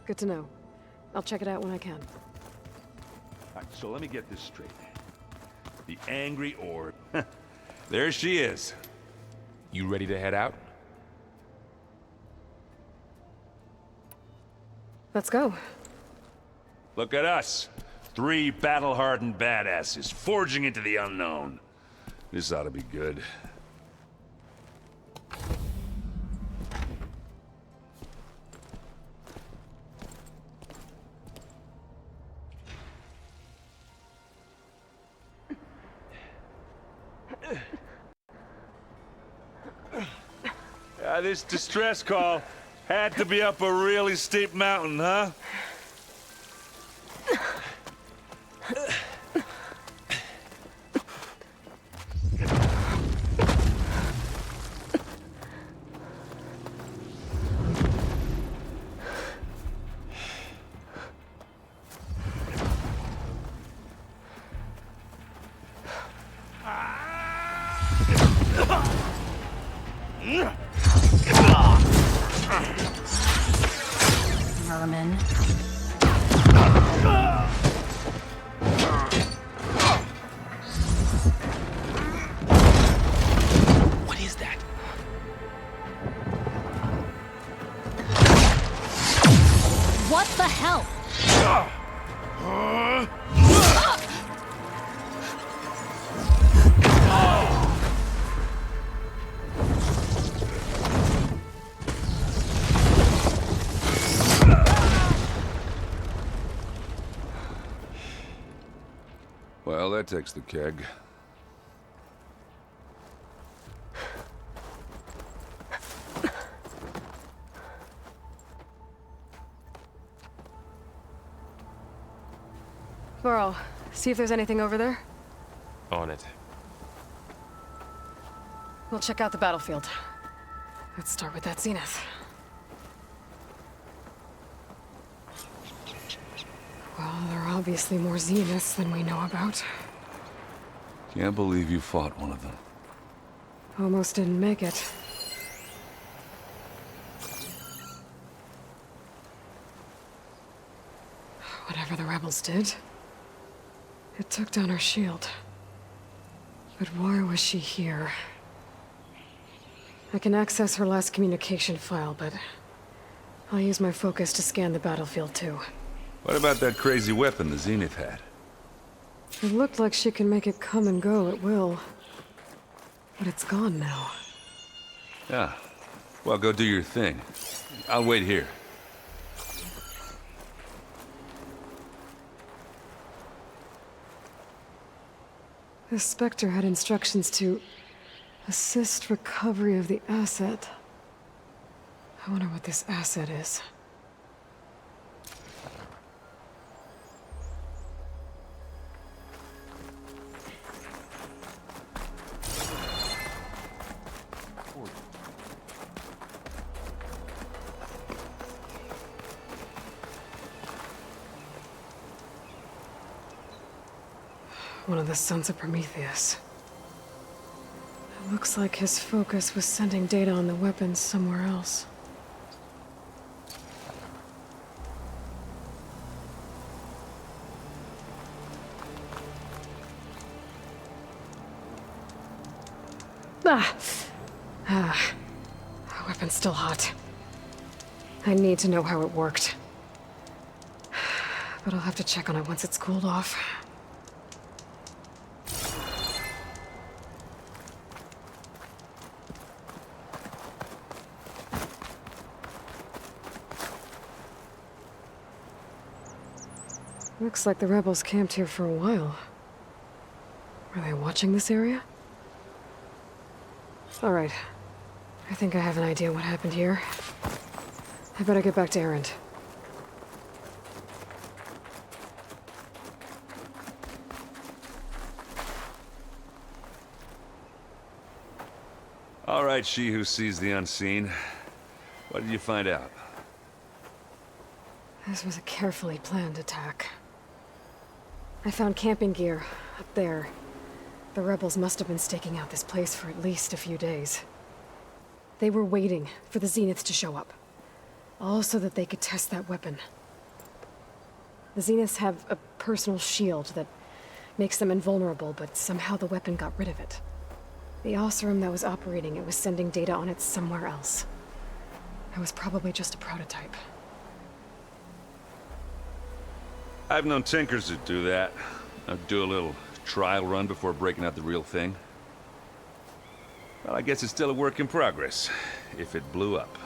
Good to know. I'll check it out when I can. Alright, so let me get this straight. The Angry Orb There she is. You ready to head out? Let's go. Look at us. 3 battle-hardened badasses forging into the unknown. This ought to be good. This distress call had to be up a really steep mountain, huh? Vermin. What is that? What the hell? Well, that takes the keg. Varl, see if there's anything over there. On it. We'll check out the battlefield. Let's start with that zenith. Well, there are obviously more zeniths than we know about. Can't believe you fought one of them. Almost didn't make it. Whatever the rebels did, it took down her shield. But why was she here? I can access her last communication file, but I'll use my focus to scan the battlefield too. What about that crazy weapon the Zenith had? It looked like she can make it come and go at will. But it's gone now. Yeah. Well, go do your thing. I'll wait here. The Spectre had instructions to assist recovery of the asset. I wonder what this asset is. One of the sons of Prometheus. It looks like his focus was sending data on the weapons somewhere else. The weapon's still hot. I need to know how it worked. But I'll have to check on it once it's cooled off. Looks like the rebels camped here for a while. Were they watching this area? All right. I think I have an idea what happened here. I better get back to Erend. All right, she who sees the unseen. What did you find out? This was a carefully planned attack. I found camping gear up there. The rebels must have been staking out this place for at least a few days. They were waiting for the Zeniths to show up. All so that they could test that weapon. The Zeniths have a personal shield that makes them invulnerable, but somehow the weapon got rid of it. The Oseram that was operating it was sending data on it somewhere else. It was probably just a prototype. I've known tinkers that do that. I'd do a little trial run before breaking out the real thing. Well, I guess it's still a work in progress, if it blew up.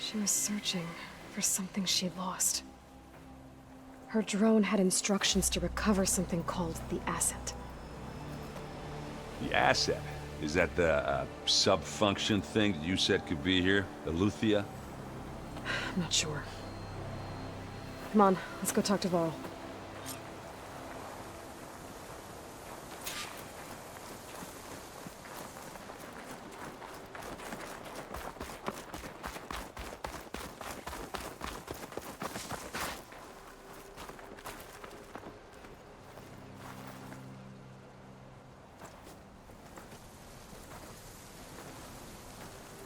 She was searching for something she lost. Her drone had instructions to recover something called the Asset. The Asset? Is that the sub-function thing that you said could be here? The Luthia? I'm not sure. Come on, let's go talk to Varl.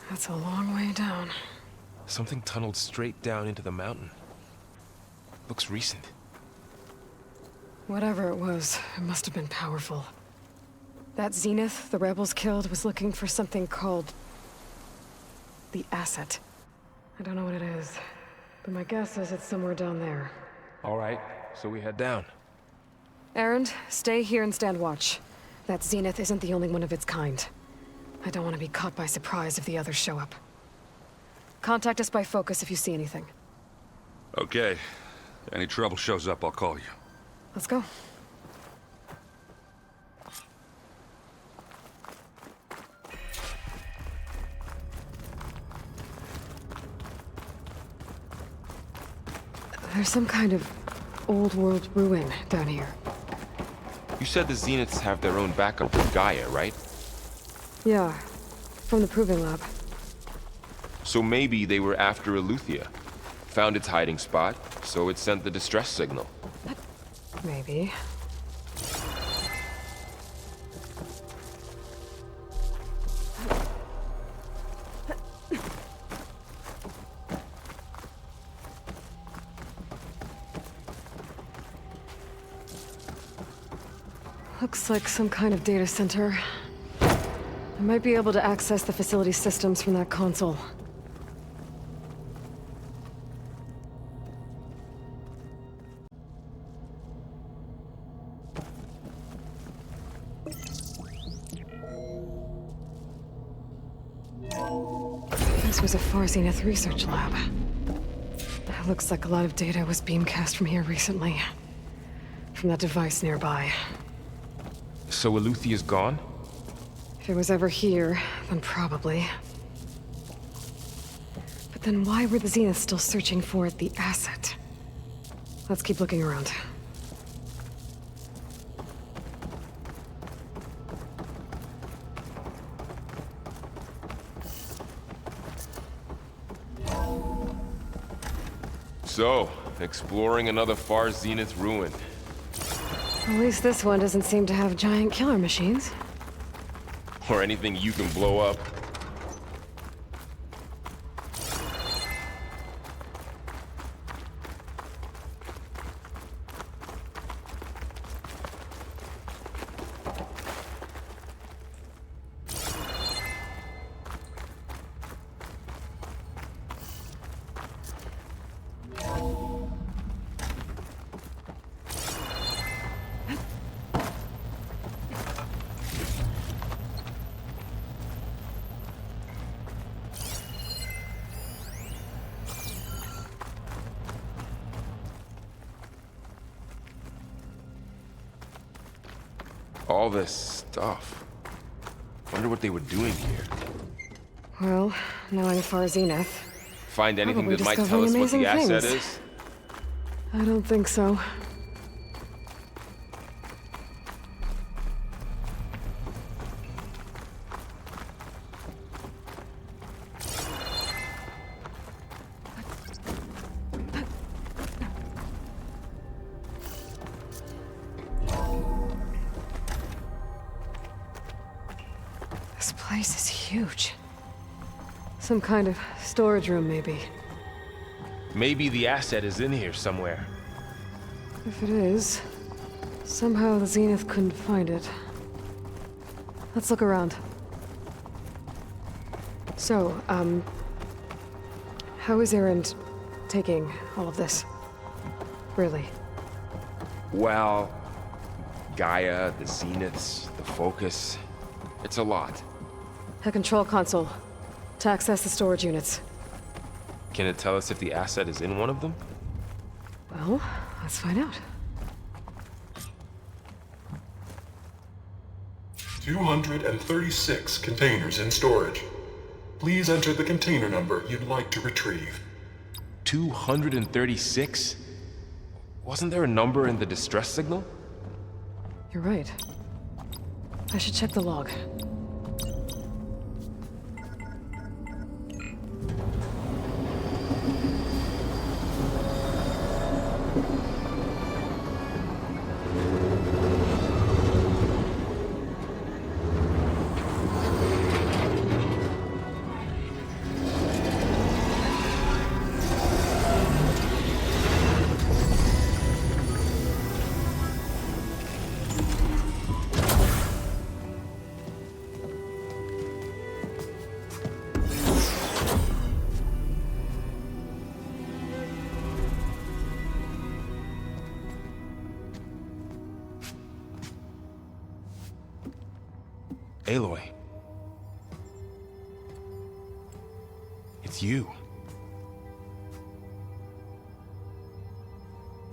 That's a long way down. Something tunneled straight down into the mountain. Looks recent. Whatever it was, it must have been powerful. That Zenith the rebels killed was looking for something called the Asset. I don't know what it is, but my guess is it's somewhere down there. All right, so we head down. Erend, stay here and stand watch. That Zenith isn't the only one of its kind. I don't want to be caught by surprise if the others show up. Contact us by focus if you see anything. Okay. Any trouble shows up, I'll call you. Let's go. There's some kind of old world ruin down here. You said the Zeniths have their own backup with Gaia, right? Yeah, from the Proving Lab. So maybe they were after Eleuthia. Found its hiding spot, so it sent the distress signal. Maybe. Looks like some kind of data center. I might be able to access the facility systems from that console. This was a Far Zenith research lab. It looks like a lot of data was beamcast from here recently. From that device nearby. So Eleuthia's gone? If it was ever here, then probably. But then why were the Zeniths still searching for the Asset? Let's keep looking around. So, exploring another Far Zenith ruin. At least this one doesn't seem to have giant killer machines. Or anything you can blow up. All this stuff. Wonder what they were doing here. Well, knowing Far Zenith. Find anything Probably that might tell us what discovering the amazing asset things. is? I don't think so. This place is huge. Some kind of storage room, maybe. Maybe the asset is in here somewhere. If it is, somehow the Zenith couldn't find it. Let's look around. So, how is Erend taking all of this? Really? Well, Gaia, the Zeniths, the Focus. It's a lot. A control console. To access the storage units. Can it tell us if the asset is in one of them? Well, let's find out. 236 containers in storage. Please enter the container number you'd like to retrieve. 236? Wasn't there a number in the distress signal? You're right. I should check the log. Aloy. It's you.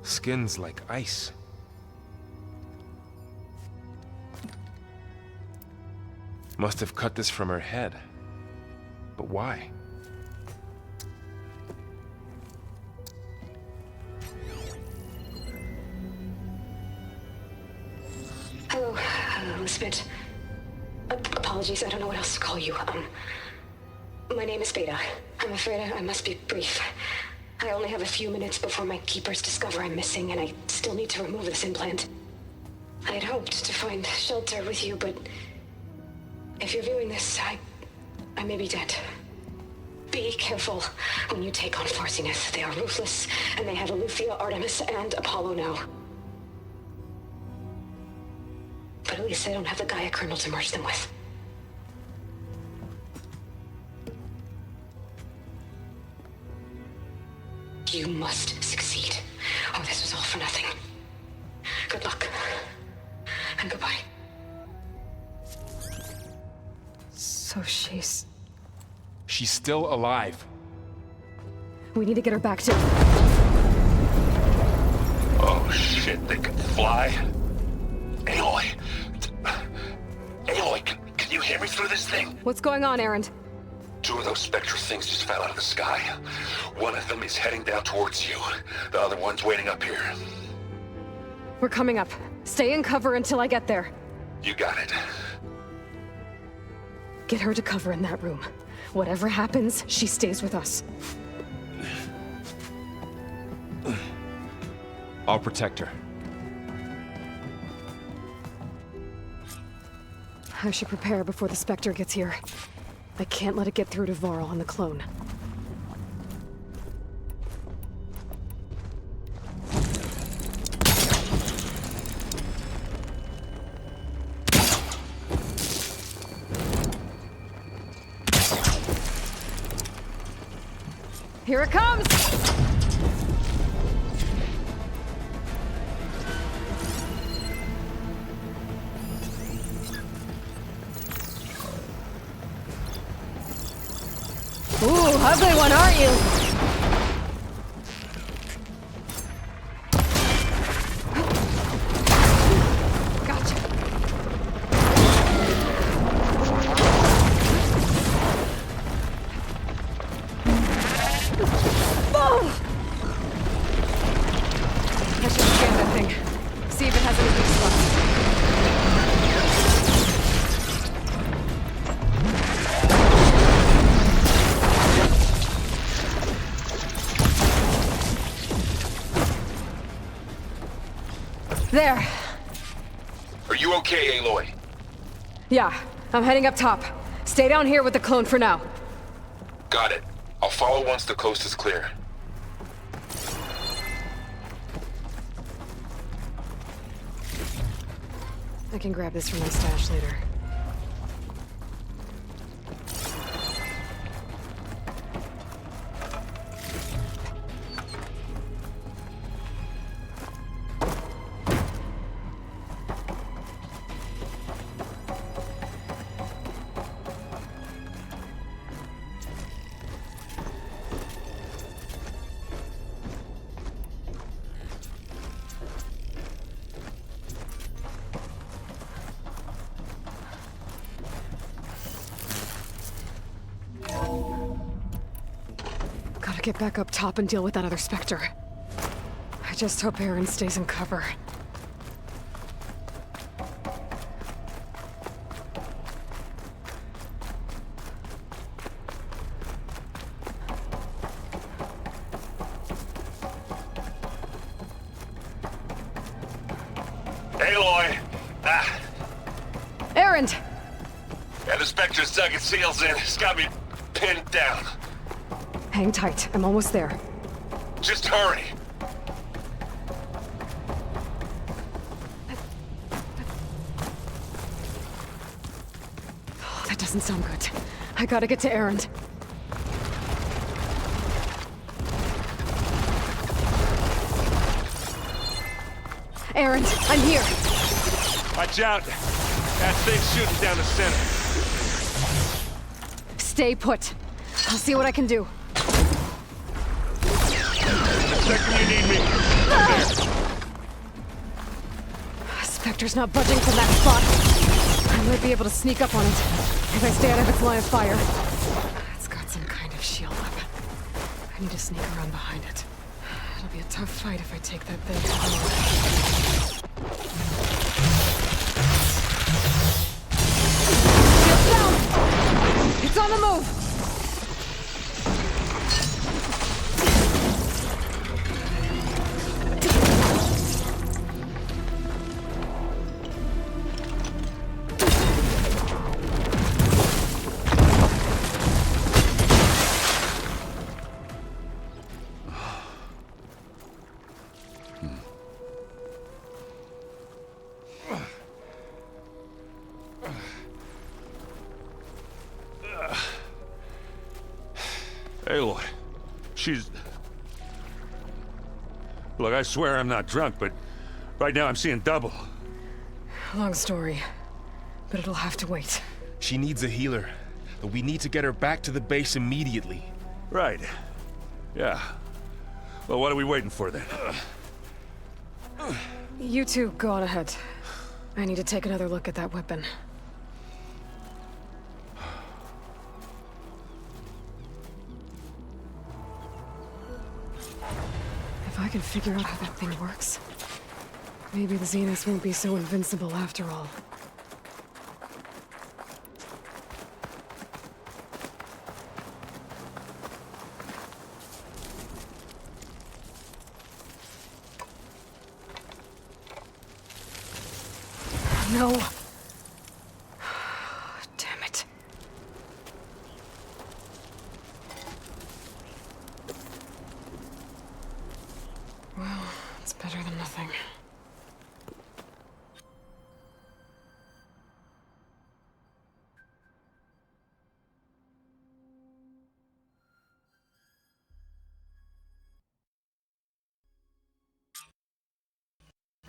Skin's like ice. Must have cut this from her head. But why? Hello, Elizabeth. Apologies, I don't know what else to call you. My name is Beta. I'm afraid I must be brief. I only have a few minutes before my keepers discover I'm missing, and I still need to remove this implant. I had hoped to find shelter with you, but if you're viewing this, I may be dead. Be careful when you take on Far Zenith. They are ruthless, and they have Eleuthia, Artemis, and Apollo now. But at least I don't have the Gaia kernel to merge them with. You must succeed. Oh, this was all for nothing. Good luck. And goodbye. So she's still alive. We need to get her back to... Oh shit, they can fly? Aloy! Aloy, can you hear me through this thing? What's going on, Erend? 2 of those Spectre things just fell out of the sky. One of them is heading down towards you. The other one's waiting up here. We're coming up. Stay in cover until I get there. You got it. Get her to cover in that room. Whatever happens, she stays with us. I'll protect her. I should prepare before the Spectre gets here. I can't let it get through to Varl and the clone. Here it comes! Ooh, ugly one, aren't you? Gotcha. Boom! I should scan that thing. See if it has any weak spots. There. Are you okay, Aloy? Yeah, I'm heading up top. Stay down here with the clone for now. Got it. I'll follow once the coast is clear. I can grab this from my stash later. get back up top and deal with that other Spectre. I just hope Aaron stays in cover. Aloy! Ah, Erend! yeah, the Spectre's dug its seals in. It's got me pinned down. Hang tight, I'm almost there. Just hurry. Oh, that doesn't sound good. I gotta get to Erend. Erend, I'm here. Watch out! That thing's shooting down the center. Stay put. I'll see what I can do. The second you need me, I'm there. Spectre's not budging from that spot. I might be able to sneak up on it if I stay out of its line of fire. It's got some kind of shield up. I need to sneak around behind it. It'll be a tough fight if I take that thing head on. It's on the move! Aloy, she's... Look, I swear I'm not drunk, but right now I'm seeing double. Long story, but it'll have to wait. She needs a healer, but we need to get her back to the base immediately. Right. Yeah. Well, what are we waiting for then? You two go on ahead. I need to take another look at that weapon. If I can figure out how that thing works, maybe the Zeniths won't be so invincible after all. No. Damn it. Well, it's better than nothing.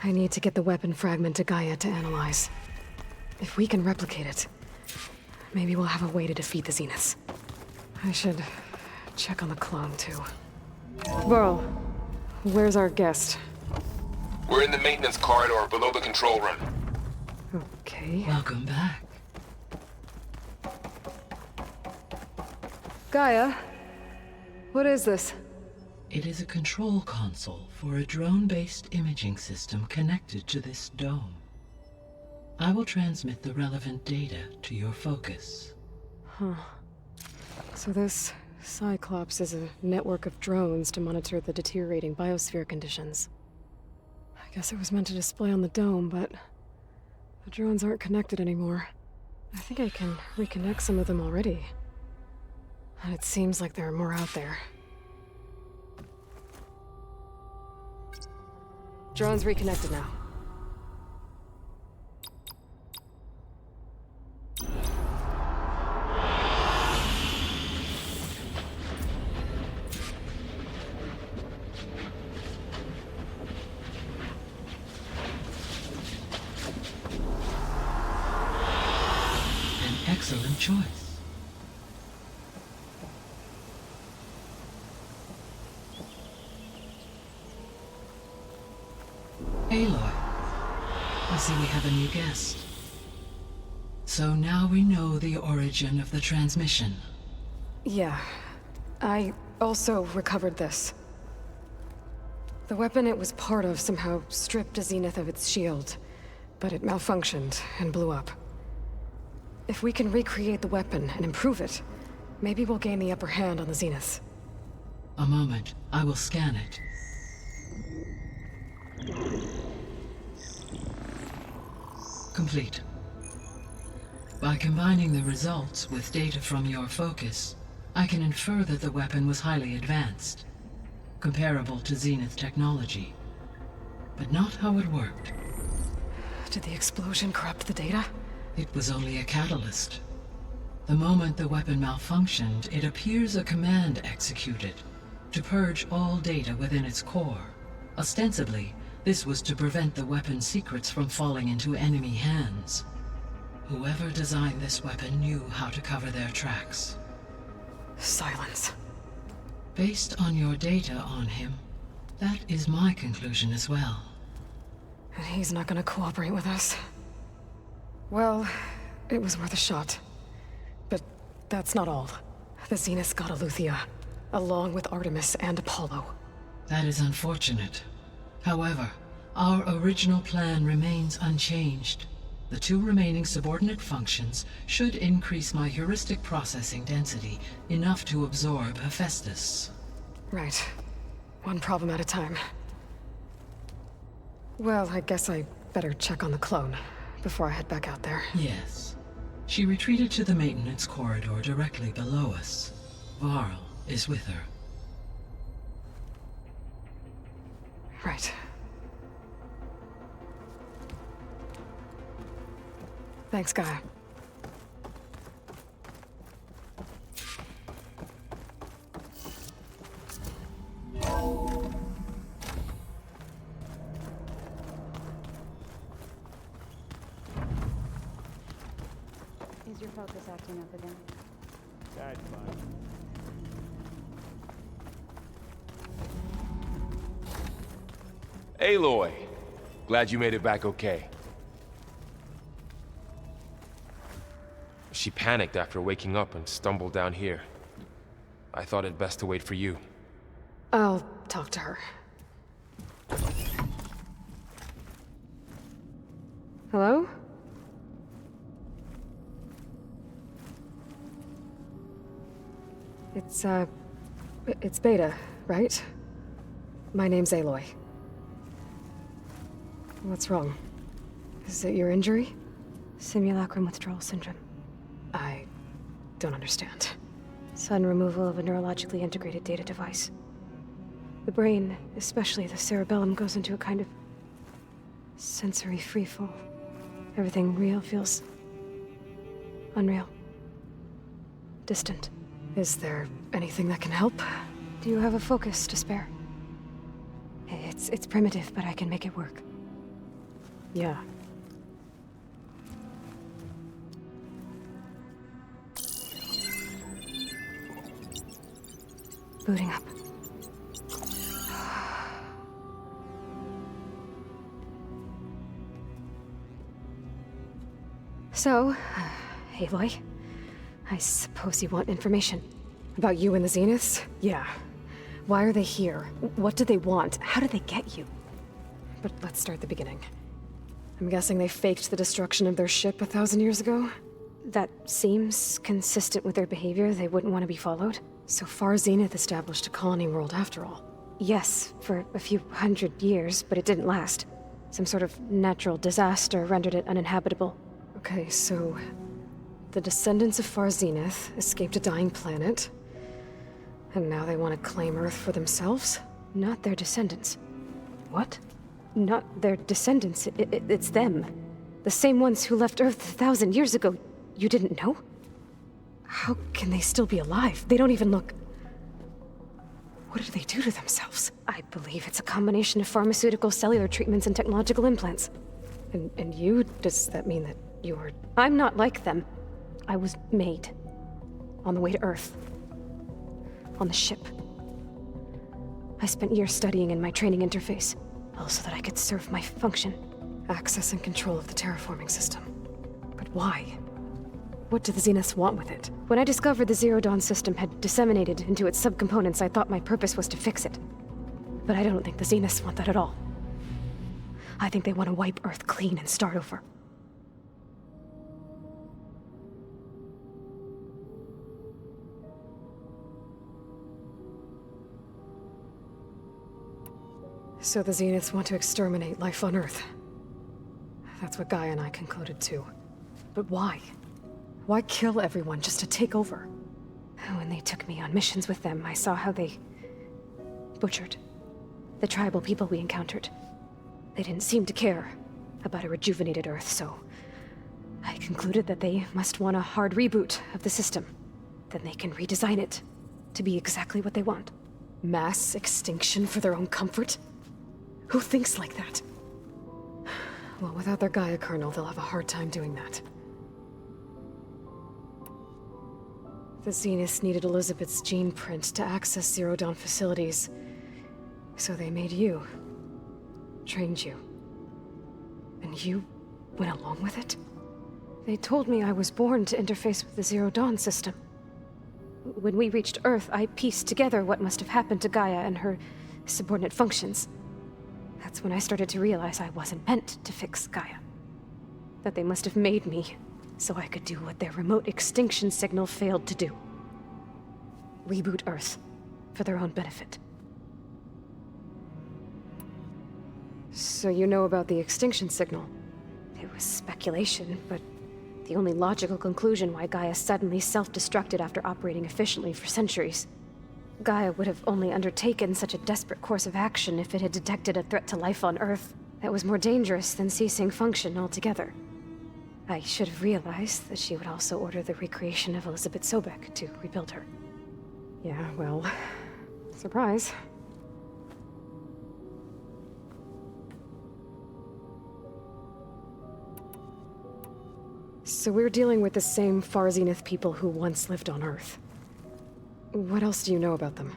I need to get the weapon fragment to Gaia to analyze. If we can replicate it, maybe we'll have a way to defeat the Zeniths. I should check on the clone, too. Burl, where's our guest? We're in the maintenance corridor below the control room. Okay. Welcome back. Gaia, what is this? It is a control console for a drone-based imaging system connected to this dome. I will transmit the relevant data to your focus. Huh. So this Cyclops is a network of drones to monitor the deteriorating biosphere conditions. I guess it was meant to display on the dome, but the drones aren't connected anymore. I think I can reconnect some of them already. And it seems like there are more out there. Drone's reconnected now. An excellent choice. Aloy, I see we have a new guest. So now we know the origin of the transmission. Yeah. I also recovered this. The weapon it was part of somehow stripped Zenith of its shield, but it malfunctioned and blew up. If we can recreate the weapon and improve it, maybe we'll gain the upper hand on the Zeniths. A moment. I will scan it. Complete. By combining the results with data from your focus, I can infer that the weapon was highly advanced, comparable to Zenith technology, but not how it worked. Did the explosion corrupt the data? It was only a catalyst. The moment the weapon malfunctioned, it appears a command executed to purge all data within its core. Ostensibly, this was to prevent the weapon's secrets from falling into enemy hands. Whoever designed this weapon knew how to cover their tracks. Silence. Based on your data on him, that is my conclusion as well. And he's not gonna cooperate with us. Well, it was worth a shot. But that's not all. The Zeniths got Eleuthia, along with Artemis and Apollo. That is unfortunate. However, our original plan remains unchanged. The 2 remaining subordinate functions should increase my heuristic processing density enough to absorb Hephaestus. Right. One problem at a time. Well, I guess I better check on the clone before I head back out there. Yes. She retreated to the maintenance corridor directly below us. Varl is with her. Right. Thanks, Gaia. Is your focus acting up again? That's fine. Aloy! Glad you made it back okay. She panicked after waking up and stumbled down here. I thought it best to wait for you. I'll talk to her. Hello? It's Beta, right? My name's Aloy. What's wrong? Is it your injury? Simulacrum withdrawal syndrome. I don't understand. Sudden removal of a neurologically integrated data device. The brain, especially the cerebellum, goes into a kind of sensory freefall. Everything real feels unreal. Distant. Is there anything that can help? Do you have a focus to spare? It's primitive, but I can make it work. Yeah. Booting up. So, Aloy, I suppose you want information. About you and the Zeniths? Yeah. Why are they here? What do they want? How did they get you? But let's start at the beginning. I'm guessing they faked the destruction of their ship 1,000 years ago? That seems consistent with their behavior. They wouldn't want to be followed. So far, Zenith established a colony world after all. Yes, for a few hundred years, but it didn't last. Some sort of natural disaster rendered it uninhabitable. Okay, so the descendants of Far Zenith escaped a dying planet, and now they want to claim Earth for themselves? Not their descendants. What? Not their descendants. It's them. The same ones who left Earth 1,000 years ago. You didn't know? How can they still be alive? They don't even look... What did they do to themselves? I believe it's a combination of pharmaceutical, cellular treatments, and technological implants. And you? Does that mean that you're... I'm not like them. I was made. On the way to Earth. On the ship. I spent years studying in my training interface, all so that I could serve my function. Access and control of the terraforming system. But why? What do the Zeniths want with it? When I discovered the Zero Dawn system had disseminated into its subcomponents, I thought my purpose was to fix it. But I don't think the Zeniths want that at all. I think they want to wipe Earth clean and start over. So the Zeniths want to exterminate life on Earth. That's what Gaia and I concluded too. But why? Why kill everyone just to take over? When they took me on missions with them, I saw how they butchered the tribal people we encountered. They didn't seem to care about a rejuvenated Earth, so I concluded that they must want a hard reboot of the system. Then they can redesign it to be exactly what they want. Mass extinction for their own comfort? Who thinks like that? Well, without their Gaia kernel, they'll have a hard time doing that. The Zeniths needed Elizabeth's gene print to access Zero Dawn facilities. So they made you. Trained you. And you went along with it? They told me I was born to interface with the Zero Dawn system. When we reached Earth, I pieced together what must have happened to Gaia and her subordinate functions. That's when I started to realize I wasn't meant to fix Gaia. That they must have made me so I could do what their remote extinction signal failed to do. Reboot Earth for their own benefit. So you know about the extinction signal? It was speculation, but the only logical conclusion why Gaia suddenly self-destructed after operating efficiently for centuries. Gaia would have only undertaken such a desperate course of action if it had detected a threat to life on Earth that was more dangerous than ceasing function altogether. I should have realized that she would also order the recreation of Elizabeth Sobek to rebuild her. Yeah, well, surprise. So we're dealing with the same Far Zenith people who once lived on Earth. What else do you know about them?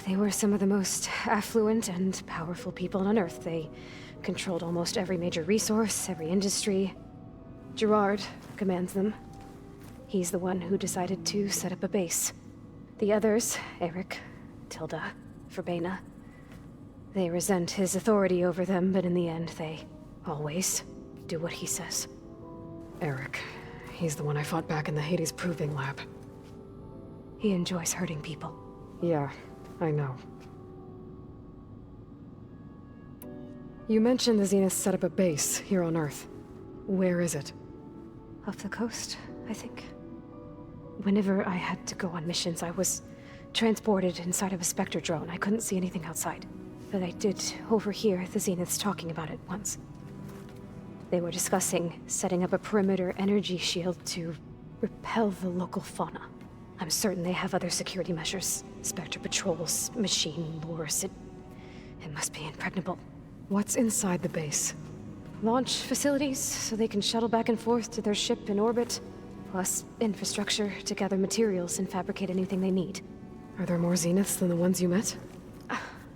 They were some of the most affluent and powerful people on Earth. They controlled almost every major resource, every industry. Gerard commands them. He's the one who decided to set up a base. The others, Eric, Tilda, Verbena, they resent his authority over them, but in the end, they always do what he says. Eric. He's the one I fought back in the Hades Proving Lab. He enjoys hurting people. Yeah, I know. You mentioned the Zeniths set up a base here on Earth. Where is it? Off the coast, I think. Whenever I had to go on missions, I was transported inside of a Spectre drone. I couldn't see anything outside. But I did overhear the Zeniths talking about it once. They were discussing setting up a perimeter energy shield to repel the local fauna. I'm certain they have other security measures. Spectre patrols, machine lures. It must be impregnable. What's inside the base? Launch facilities, so they can shuttle back and forth to their ship in orbit. Plus infrastructure to gather materials and fabricate anything they need. Are there more Zeniths than the ones you met?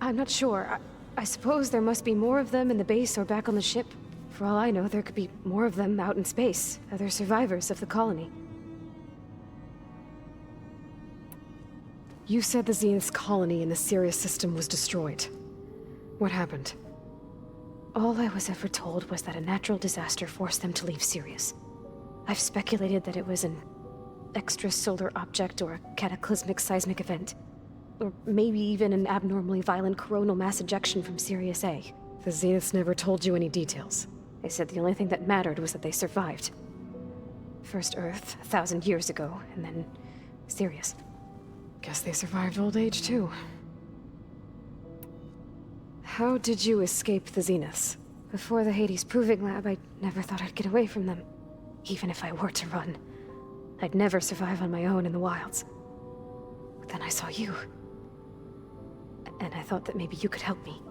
I'm not sure. I suppose there must be more of them in the base or back on the ship. For all I know, there could be more of them out in space, other survivors of the colony. You said the Zenith's colony in the Sirius system was destroyed. What happened? All I was ever told was that a natural disaster forced them to leave Sirius. I've speculated that it was an extrasolar object or a cataclysmic seismic event. Or maybe even an abnormally violent coronal mass ejection from Sirius A. The Zeniths never told you any details. They said the only thing that mattered was that they survived. First Earth, 1,000 years ago, and then Sirius. Guess they survived old age, too. How did you escape the Zeniths? Before the Hades Proving Lab, I never thought I'd get away from them. Even if I were to run. I'd never survive on my own in the wilds. But then I saw you. And I thought that maybe you could help me.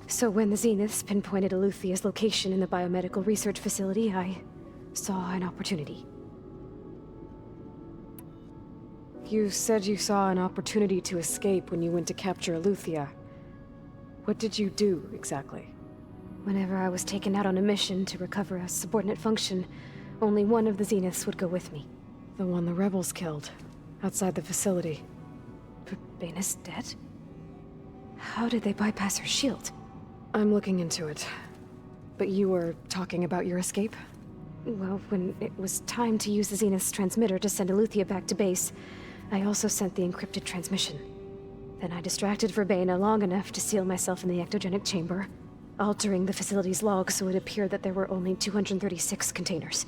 So when the Zeniths pinpointed Eluthia's location in the biomedical research facility, I saw an opportunity. You said you saw an opportunity to escape when you went to capture Eluthia. What did you do, exactly? Whenever I was taken out on a mission to recover a subordinate function, Only one of the Zeniths would go with me. The one the rebels killed, outside the facility. Bane is dead? How did they bypass her shield? I'm looking into it. But you were talking about your escape? Well, when it was time to use the Zenith's transmitter to send Eleuthia back to base, I also sent the encrypted transmission. Then I distracted Verbena long enough to seal myself in the ectogenic chamber, altering the facility's log so it appeared that there were only 236 containers.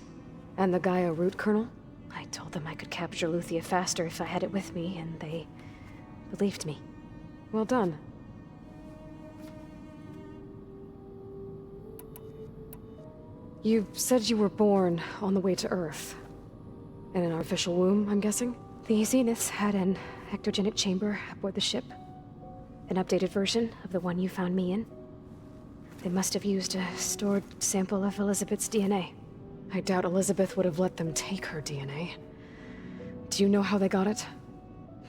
And the Gaia root kernel? I told them I could capture Eleuthia faster if I had it with me, and they believed me. Well done. You said you were born on the way to Earth. In an artificial womb, I'm guessing? The Zeniths had an ectogenic chamber aboard the ship. An updated version of the one you found me in. They must have used a stored sample of Elizabeth's DNA. I doubt Elizabeth would have let them take her DNA. Do you know how they got it?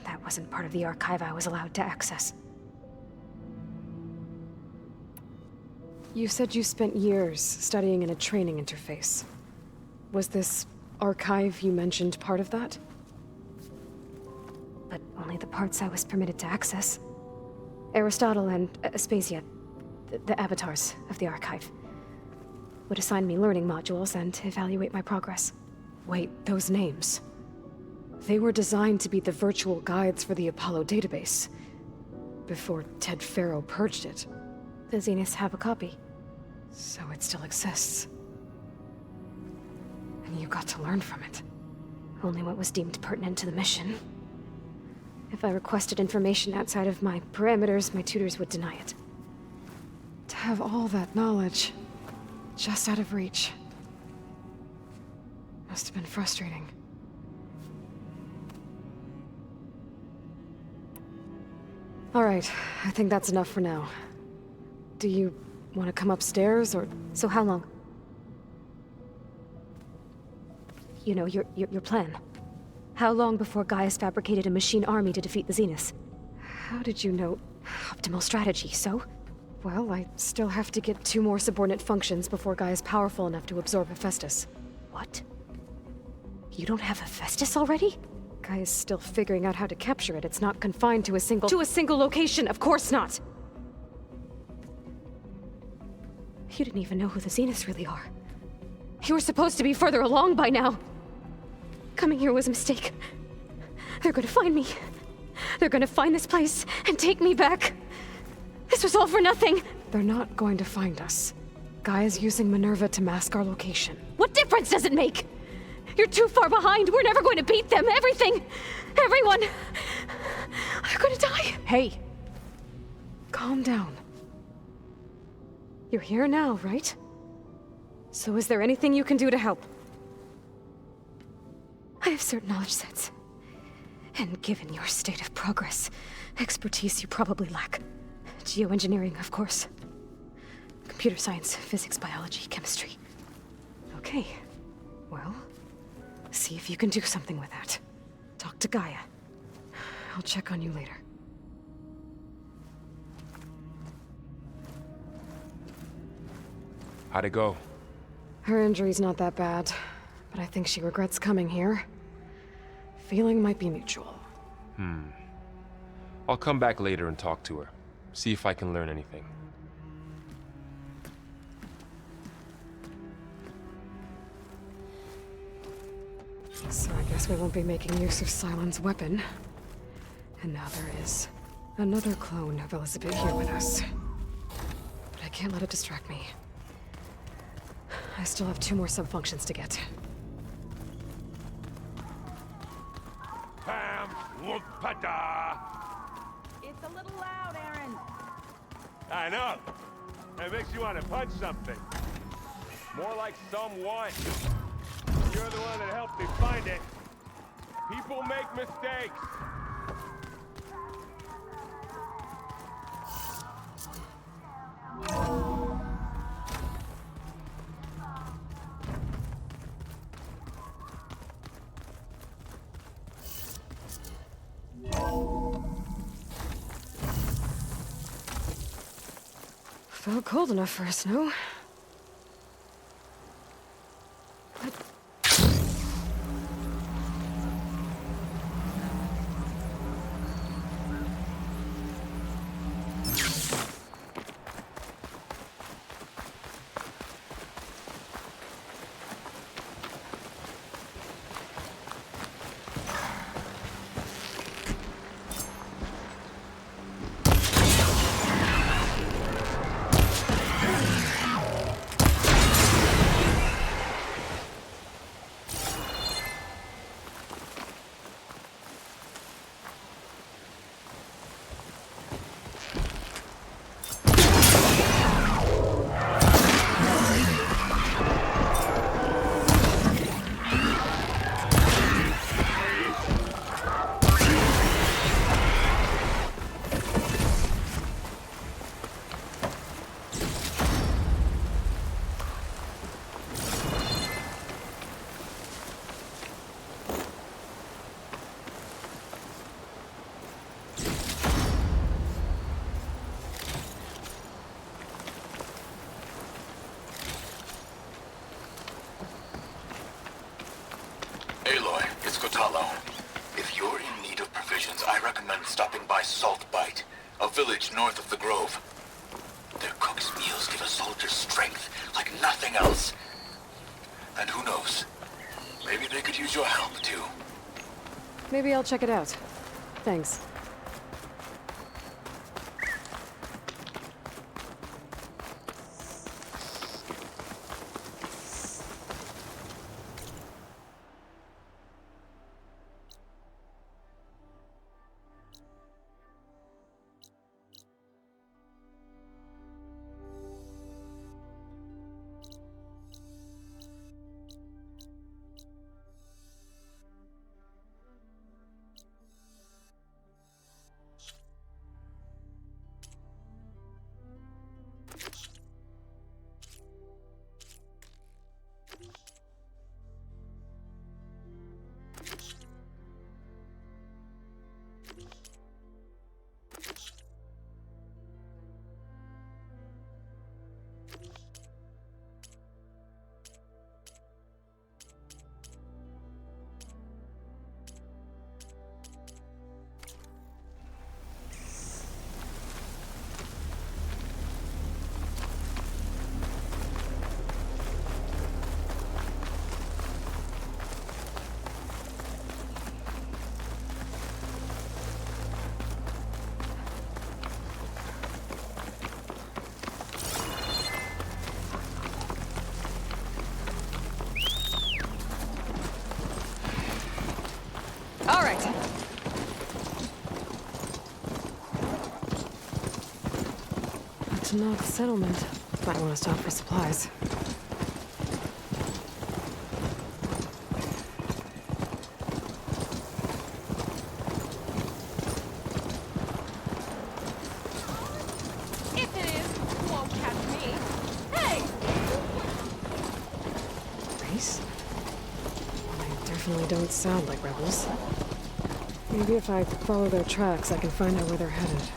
That wasn't part of the archive I was allowed to access. You said you spent years studying in a training interface. Was this archive you mentioned part of that? But only the parts I was permitted to access. Aristotle and Aspasia, the avatars of the archive, would assign me learning modules and evaluate my progress. Wait, those names. They were designed to be the virtual guides for the Apollo database, before Ted Faro purged it. The Zeniths have a copy. So it still exists. And you got to learn from it. Only what was deemed pertinent to the mission. If I requested information outside of my parameters, my tutors would deny it. To have all that knowledge, just out of reach. Must have been frustrating. All right, I think that's enough for now. Do you want to come upstairs, or...? So how long? You know, your plan. How long before Gaius fabricated a machine army to defeat the Zeniths? How did you know? Optimal strategy, so? Well, I still have to get 2 more subordinate functions before Gaia's powerful enough to absorb Hephaestus. What? You don't have Hephaestus already? Gaia's still figuring out how to capture it. It's not confined to a single location, of course not! You didn't even know who the Zeniths really are. You were supposed to be further along by now. Coming here was a mistake. They're gonna find me. They're gonna find this place and take me back. This was all for nothing. They're not going to find us. Gaia's using Minerva to mask our location. What difference does it make? You're too far behind. We're never going to beat them. Everything. Everyone. They're gonna die. Hey. Calm down. You're here now, right? So is there anything you can do to help? I have certain knowledge sets. And given your state of progress, expertise you probably lack. Geoengineering, of course. Computer science, physics, biology, chemistry. Okay. Well, see if you can do something with that. Talk to Gaia. I'll check on you later. How'd it go? Her injury's not that bad, but I think she regrets coming here. Feeling might be mutual. I'll come back later and talk to her. See if I can learn anything. So I guess we won't be making use of Cylon's weapon. And now there is another clone of Elizabeth here with us. But I can't let it distract me. I still have 2 more sub-functions to get. Pam, whoop-pada! It's a little loud, Aaron. I know. It makes you want to punch something. More like someone. You're the one that helped me find it. People make mistakes. Felt cold enough for a snow. it's Kotalo. If you're in need of provisions, I recommend stopping by Salt Bite, a village north of the Grove. Their cook's meals give a soldier strength like nothing else. And who knows, maybe they could use your help, too. Maybe I'll check it out. Thanks. All right. It's not the settlement. Might want to stop for supplies. If it is, you won't catch me. Hey! Race? They definitely don't sound like rebels. Maybe if I follow their tracks, I can find out where they're headed.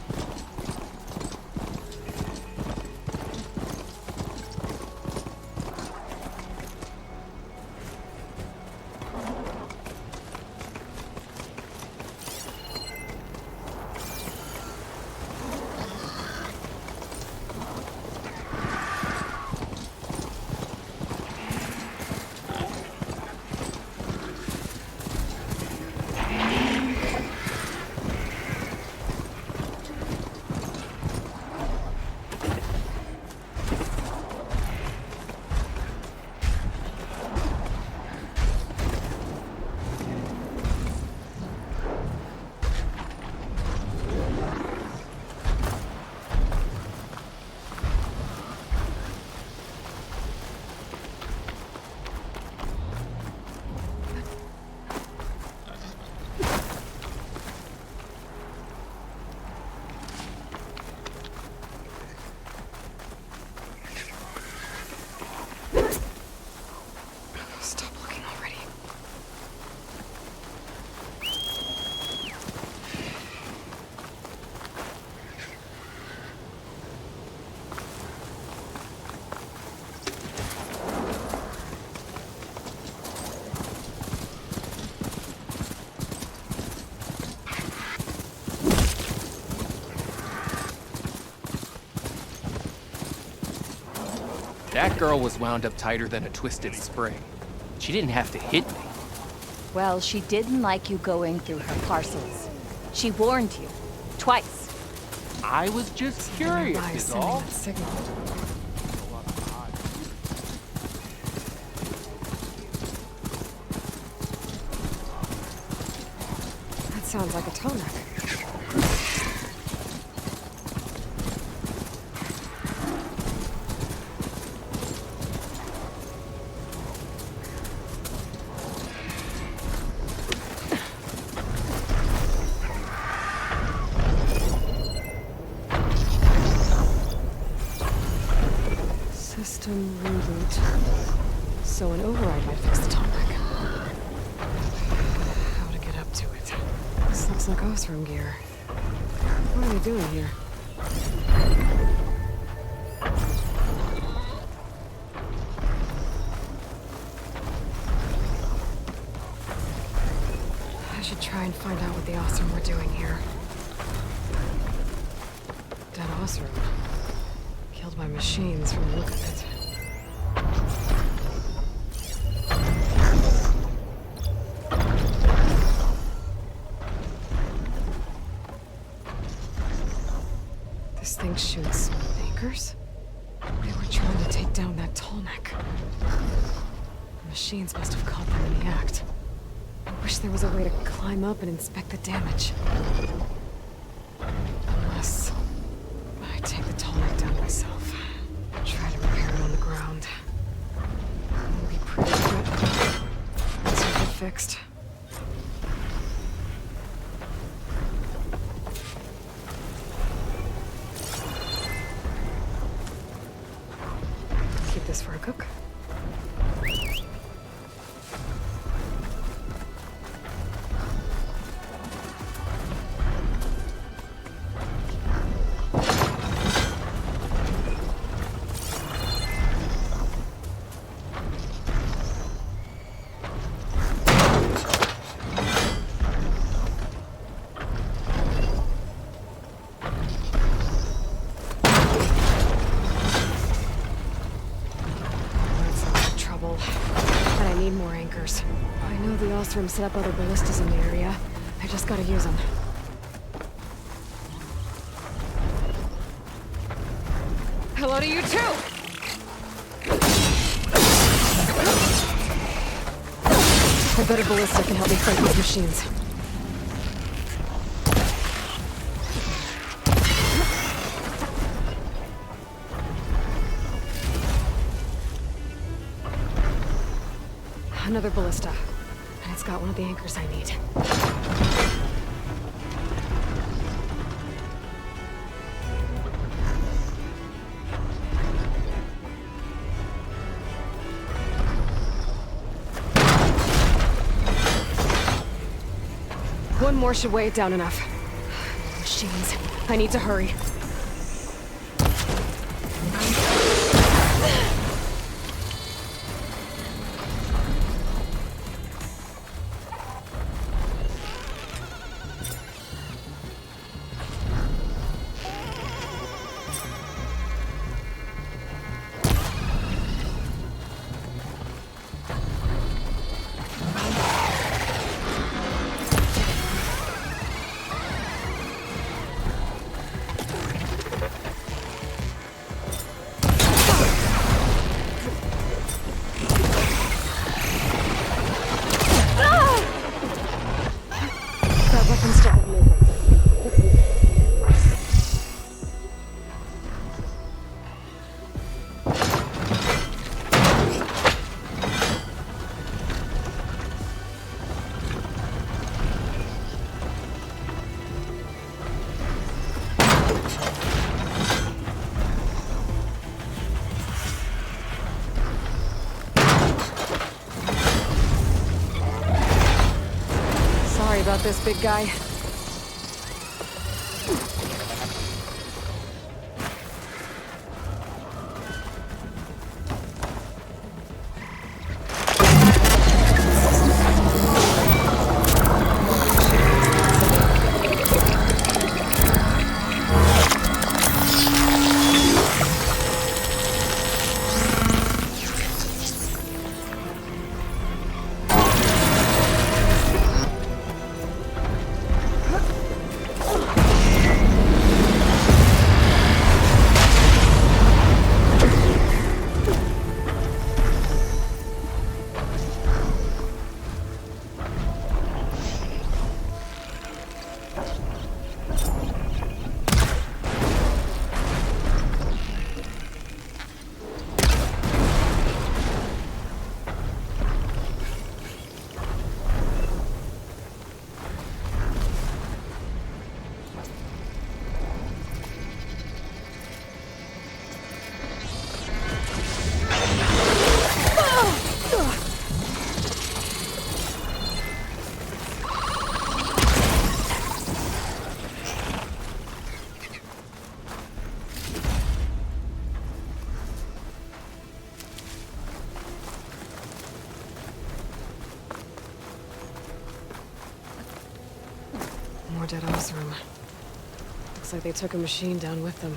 That girl was wound up tighter than a twisted spring. She didn't have to hit me. Well, she didn't like you going through her parcels. She warned you. Twice. I was just curious, is all. That sounds like a Tomek. System reboot. So an override might fix the Tomek. How to get up to it? This looks like Oseram gear. What are they doing here? should try and find out what the Osram were doing here. Dead Osram. Killed by machines from the look of it. This thing shoots anchors? They were trying to take down that tallneck. The machines must have caught them in the act. I wish there was a way to climb up and inspect the damage. Unless I take the tallneck down myself. Try to repair it on the ground. It'll be pretty good once I get fixed. Keep this for a cook. I know the Osram set up other ballistas in the area. I just gotta use them. Hello to you too! A better ballista can help me fight these machines. Another ballista. And it's got one of the anchors I need. One more should weigh it down enough. Machines. I need to hurry. About this, big guy. More dead Oseram. Looks like they took a machine down with them.